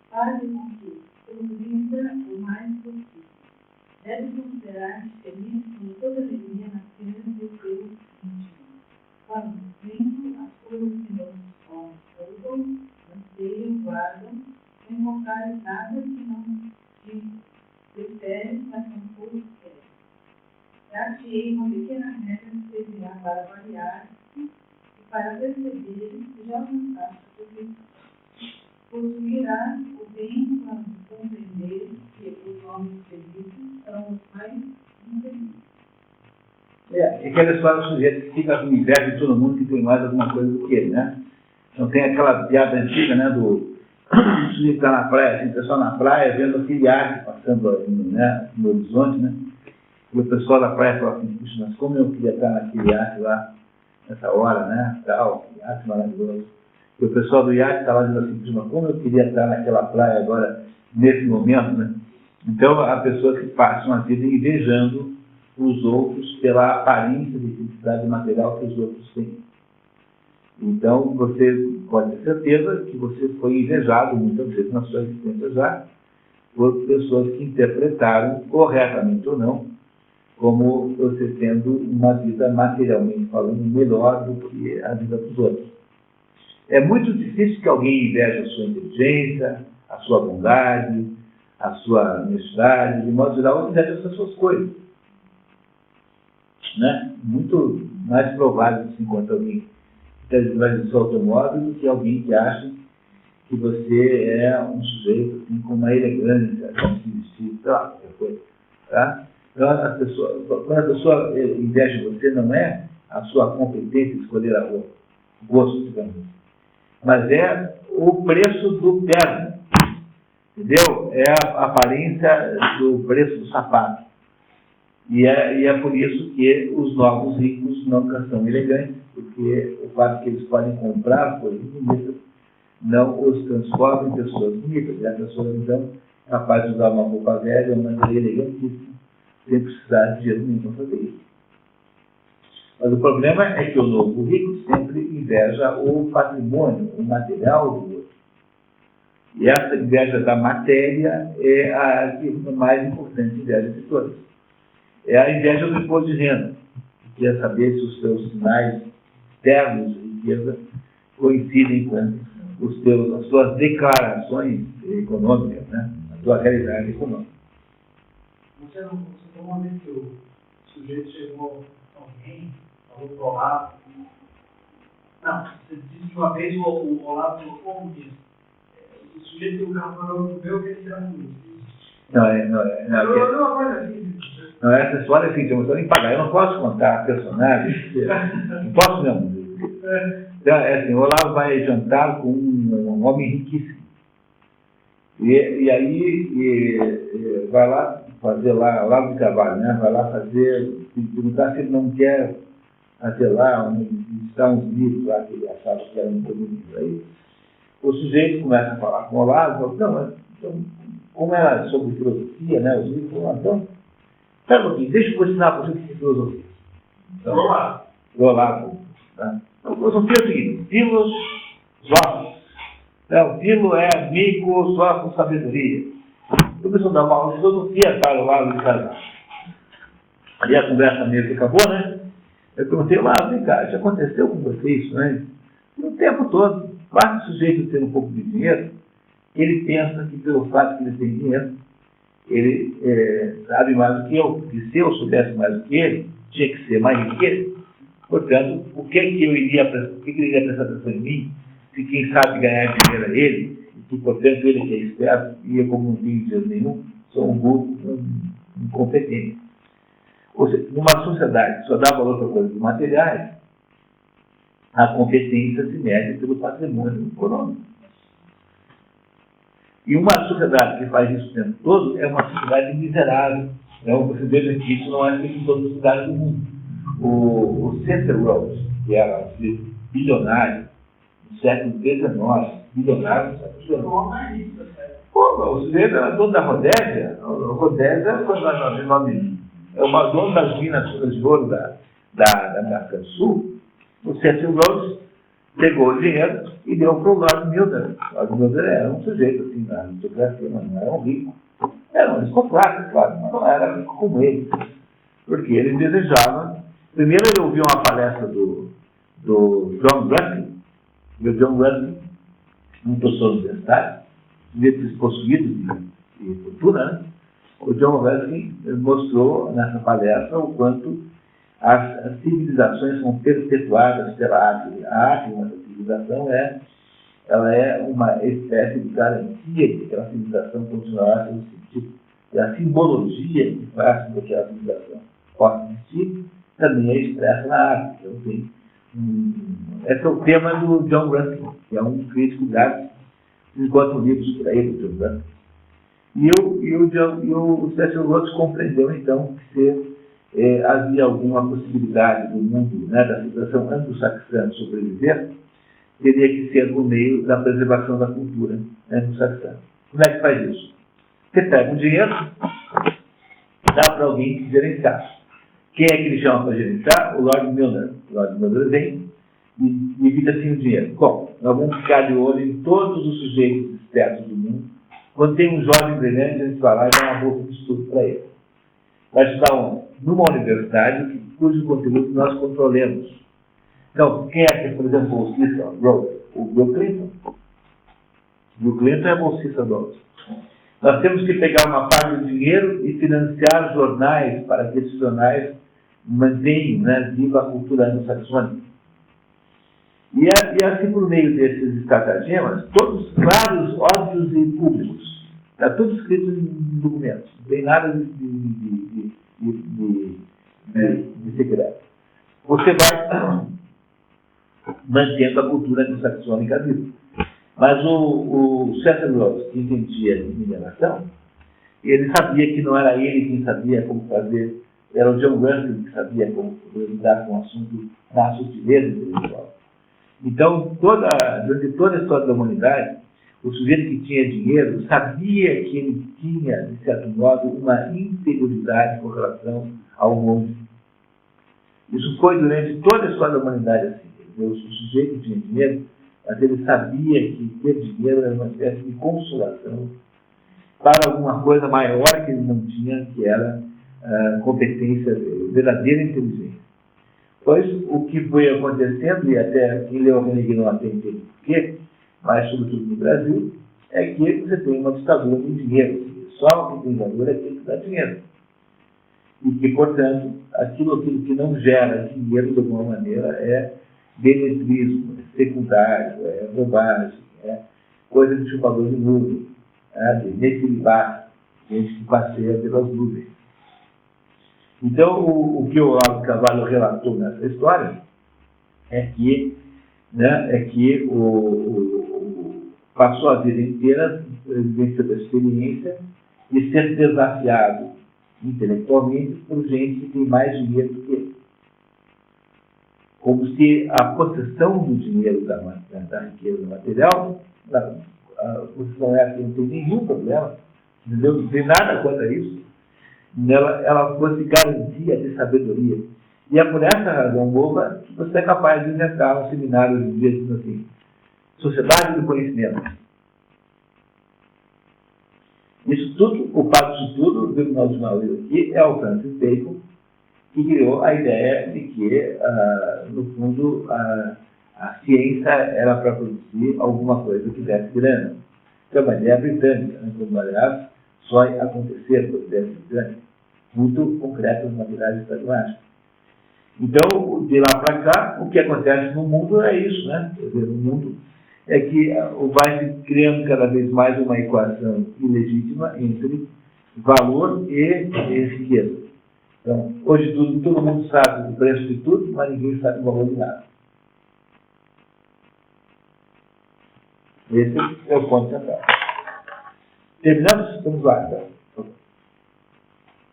Faz com que progrida o mais possível. Deve considerar-se feliz com toda alegria na cena do seu íntimo. Quando, vendo as coisas que nos poupam, anseiam, guardam, sem invocar nada que não te prefere, mas não pouco quer. Dar-te-ei uma pequena regra que servirá para variar e para perceber que já alcançaste a perfeição. Possuirás o bem quando compreenderes que os homens felizes são os mais infelizes. Aquela história do sujeito que fica com inveja de todo mundo que tem mais alguma coisa do que ele, né? Então tem aquela piada antiga, né, do sujeito está na praia, assim, o pessoal na praia vendo aquele iate passando, né, no horizonte, né? E o pessoal da praia fala assim, puxa, mas como eu queria estar naquele iate lá, nessa hora, né, tal, iate maravilhoso. E o pessoal do iate está lá dizendo assim, mas como eu queria estar naquela praia agora, nesse momento, né? Então, há pessoas que passam a vida invejando os outros pela aparência de felicidade material que os outros têm. Então, você pode ter certeza que você foi invejado muitas vezes na sua existência já por pessoas que interpretaram, corretamente ou não, como você tendo uma vida materialmente falando melhor do que a vida dos outros. É muito difícil que alguém inveje a sua inteligência, a sua bondade, a sua honestidade, de modo geral, inveja essas suas coisas. Né? Muito mais provável que se encontre alguém que está inveja do seu automóvel do que alguém que acha que você é um sujeito assim, com uma elegância, como se vestir, qualquer coisa. Tá? Então, quando a pessoa inveja você, não é a sua competência em escolher a roupa, o gosto, digamos, mas é o preço do terno, entendeu? É a aparência do preço do sapato. E é por isso que os novos ricos nunca são elegantes, porque o fato que eles podem comprar coisas bonitas não os transforma em pessoas bonitas. E a pessoa, então, é capaz de usar uma roupa velha, uma maneira elegantíssima, sem precisar de dinheiro nenhum para fazer isso. Mas o problema é que o novo rico sempre inveja o patrimônio, o material do outro. E essa inveja da matéria é a mais importante inveja de todas. É a inveja do imposto de renda, que quer saber se os seus sinais externos de riqueza coincidem com as suas declarações econômicas, né? A sua realidade econômica. Você não uma vez que o sujeito chegou a alguém, falou para o Olavo. Não, você disse que uma vez o Olavo falou, como diz? O sujeito que o carro falou pro meu que ele será feliz. Não, essa história é assim, tem uma história em pagar. Eu não posso contar personagens, não posso mesmo. Então, é assim, o Olavo vai jantar com um homem riquíssimo. E aí vai lá fazer lá, Olavo de Carvalho, né? Vai lá perguntar se ele não quer fazer lá, visitar uns livros lá que ele achava que eram muito bonitos. Aí o sujeito começa a falar com o Olavo, não, então, como era sobre filosofia, né? Os livros falaram, então, espera um pouquinho, deixa eu ensinar para você o que é filosofia. Então, o Olavo, tá? Então, filosofia é o seguinte, filos, zófilos. Então, filo é amigo só com sabedoria. Eu preciso dar uma aula de filosofia para o Olavo de Carvalho. Aí a conversa meio que acabou, né? Eu perguntei, Olavo, vem cá, já aconteceu com você isso, né? O tempo todo, basta o sujeito ter um pouco de dinheiro, ele pensa que pelo fato que ele tem dinheiro, ele sabe mais do que eu, porque se eu soubesse mais do que ele, tinha que ser mais rico que ele. Portanto, por que ele iria prestar atenção em mim, se quem sabe ganhar dinheiro é ele, e que, portanto, ele que é esperto, e eu, como não tenho dinheiro nenhum, sou um burro, um incompetente. Ou seja, numa sociedade que só dá valor para coisas materiais, a competência se mede pelo patrimônio econômico. E uma sociedade que faz isso o tempo todo é uma sociedade miserável. Então, você veja que isso não é feito em todas as cidades do mundo. O Center Rhodes, que era um bilionário no século XIX, bilionário no século XIX. O sujeito era dono da Rodésia. A Rodésia foi uma dona das minas de ouro da América do Sul. O Cecil Rhodes pegou o dinheiro e deu para o Lord Milner. O Lord Milner era um sujeito assim, na aristocracia, mas não era um rico. Era um aristocrata, claro, mas não era rico como ele. Porque ele desejava. Primeiro ele ouviu uma palestra do John Ruskin, e o John Ruskin, um professor universitário, possuído de fortuna, né? O John Ruskin mostrou nessa palestra o quanto as civilizações são perpetuadas pela arte. A arte de uma civilização ela é uma espécie de garantia de que aquela civilização continuará sendo sentido. E a simbologia que faz com que a civilização possa existir também é expressa na arte. Então, esse é o tema do John Ruskin, que é um crítico de arte, enquanto livros por aí do John Ruskin. E o Cecil Rhodes compreendeu, então, que se havia alguma possibilidade do mundo, né, da civilização anglo-saxã sobreviver, teria que ser por meio da preservação da cultura anglo-saxã. Como é que faz isso? Você pega um dinheiro, dá para alguém gerenciar. Quem é que ele chama para gerenciar? O Lord Milner. O Lord Milner vem e divide assim o dinheiro. Bom, nós vamos ficar de olho em todos os sujeitos espertos do mundo. Quando tem um jovem brilhante, a gente vai lá e dá uma bolsa de estudo para ele. Vai estudar onde? Numa universidade cujo conteúdo nós controlemos. Então, quem é que, por exemplo, bolsista Rhodes? O Bill Clinton. Bill Clinton é bolsista Rhodes. Nós temos que pegar uma parte do dinheiro e financiar jornais para que esses jornais mantenham, né, viva a cultura anglo-saxônica. E assim, por meio desses estratagemas, todos claros, óbvios e públicos. Está tudo escrito em documentos. Não tem nada de secreto. Você vai mantendo a cultura anglo-saxônica viva. Mas o Cecil Rhodes, que entendia de mineração, ele sabia que não era ele quem sabia como fazer, era o John Ruskin que sabia como lidar com o assunto da sutileza intelectual. Então, durante toda a história da humanidade, o sujeito que tinha dinheiro sabia que ele tinha, de certo modo, uma inferioridade com relação ao mundo. Isso foi durante toda a história da humanidade assim. O sujeito que tinha dinheiro, mas ele sabia que ter dinheiro era uma espécie de consolação para alguma coisa maior que ele não tinha, que era competência, verdadeira inteligência. Pois o que foi acontecendo, e até quem leu a René Guénon até entende por quê, mas sobretudo no Brasil, é que você tem uma ditadura do dinheiro. Só o que tem valor é aquilo que dá dinheiro. E que, portanto, aquilo que não gera dinheiro de alguma maneira é benefício, é secundário, é bobagem, é coisa de chupador de nuvem, de necilibar, gente que passeia pelas nuvens. Então, o que o Olavo de Carvalho relatou nessa história é que, passou a vida inteira vivenciando a experiência de ser desafiado intelectualmente por gente que tem mais dinheiro do que ele. Como se a possessão do dinheiro da riqueza material, a possessão essa não tem nenhum problema, entendeu? Não tem nada contra isso, ela fosse garantia de sabedoria. E é por essa razão boba que você é capaz de inventar um seminário de dia dizendo assim, Sociedade do Conhecimento. Isso tudo, o culpado disso tudo, do Tribunal de Maurício aqui, é o Francis Bacon, que criou a ideia de que, no fundo, a ciência era para produzir alguma coisa que desse grana. Que é uma ideia britânica, né? Como, aliás, só acontecer por ideias britânicas, muito concretas, materiais e pragmáticas. Então, de lá para cá, o que acontece no mundo é isso, né? Quer dizer, no mundo é que vai se criando cada vez mais uma equação ilegítima entre valor e riqueza. Então, hoje todo mundo sabe o preço de tudo, mas ninguém sabe o valor de nada. Esse é o ponto central. Terminamos? Vamos lá, então.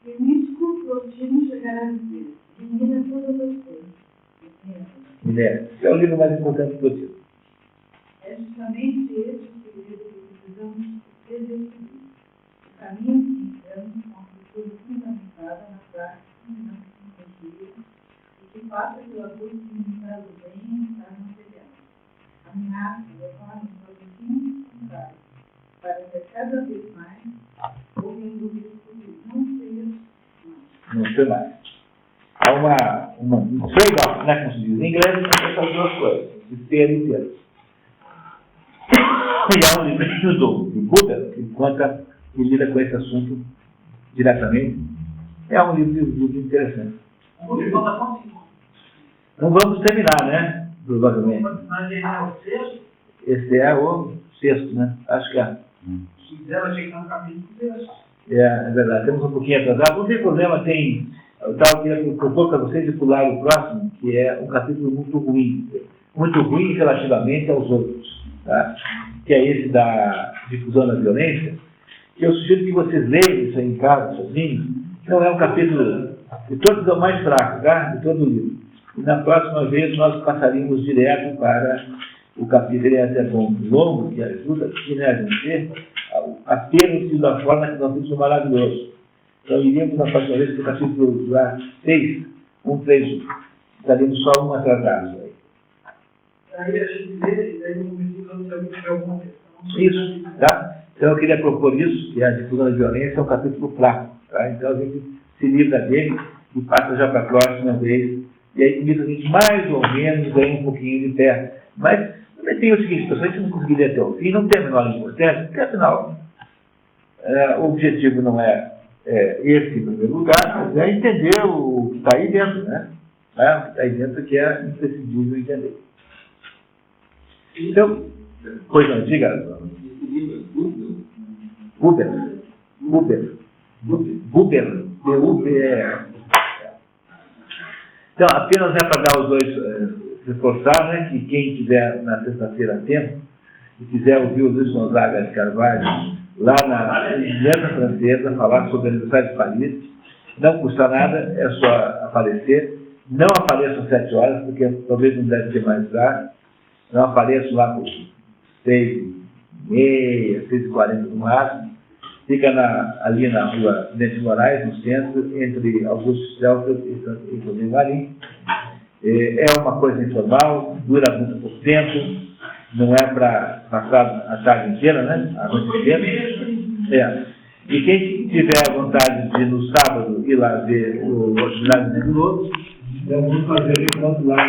O místico Plotino chegará a dizer, elimina todas as coisas. Minério. Esse é o livro mais importante do Plotino. É justamente esse o segredo que precisamos definir. O caminho que entramos com uma cultura fundamentada na prática e na tecnologia e que passa pela busca de limitar o bem e o estar material. Ameaça levar-nos ao fim contrário, para que cada vez mais ouvimos o risco de não ser mais. Não ser mais. Há um trade-off, né, como se diz em inglês, entre essas duas coisas, de ser e ter. E há um livrinho do Buber que lida com esse assunto diretamente. É um livro interessante. Não vamos terminar, né? Provavelmente. Esse é o sexto, né? Acho que é. Se quiser, vai chegar no capítulo 6. É verdade. Temos um pouquinho atrasado. Não tem problema, tem. Eu queria propor para vocês de pular o próximo, que é um capítulo muito ruim. Muito ruim relativamente aos outros. Tá? Que é esse da difusão da violência, que eu sugiro que vocês leiam isso aí em casa, sozinhos. Não é um capítulo de todos os mais fracos, tá? De todo o livro. E na próxima vez nós passaríamos direto para o capítulo, ele é até bom, longo, que ajuda aqui, né, a gente apenas da forma que nós temos um maravilhoso. Então iríamos na próxima vez para o capítulo 6, 131. Estaríamos só um atrasado aí. Aí a gente vê, e daí no começo se alguém tiver alguma questão. Isso, tá? Então eu queria propor isso, que a difusão da violência é um capítulo fraco, tá? Então a gente se livra dele e passa já para a próxima vez. E aí comigo a gente mais ou menos ganha um pouquinho de pé. Mas também tem o seguinte, se a gente não conseguir ler até o fim, não tem a menor importância, porque afinal o objetivo não é esse em primeiro lugar, mas é entender o que está aí dentro, né? O que está aí dentro que é imprescindível entender. Então, coisa antiga. Buber. Então, apenas para dar os dois, reforçar, né, que quem tiver na sexta-feira tempo, e quiser ouvir o Luiz Gonzaga de Carvalho, lá na Aliança Francesa, falar sobre o aniversário de Paris, não custa nada, é só aparecer. Não apareçam às 7 horas, porque talvez não deve ter mais dar. Eu apareço lá por 6h30, 6h40 no máximo. Fica ali na rua Presidente Moraes, no centro, entre Augusto Celtas e José Marim. É uma coisa informal, dura muito pouco tempo, não é para passar a tarde inteira, né? A noite inteira. E quem tiver vontade de, no sábado, ir lá ver o Atividade Nebuloso, eu vou fazer enquanto lá.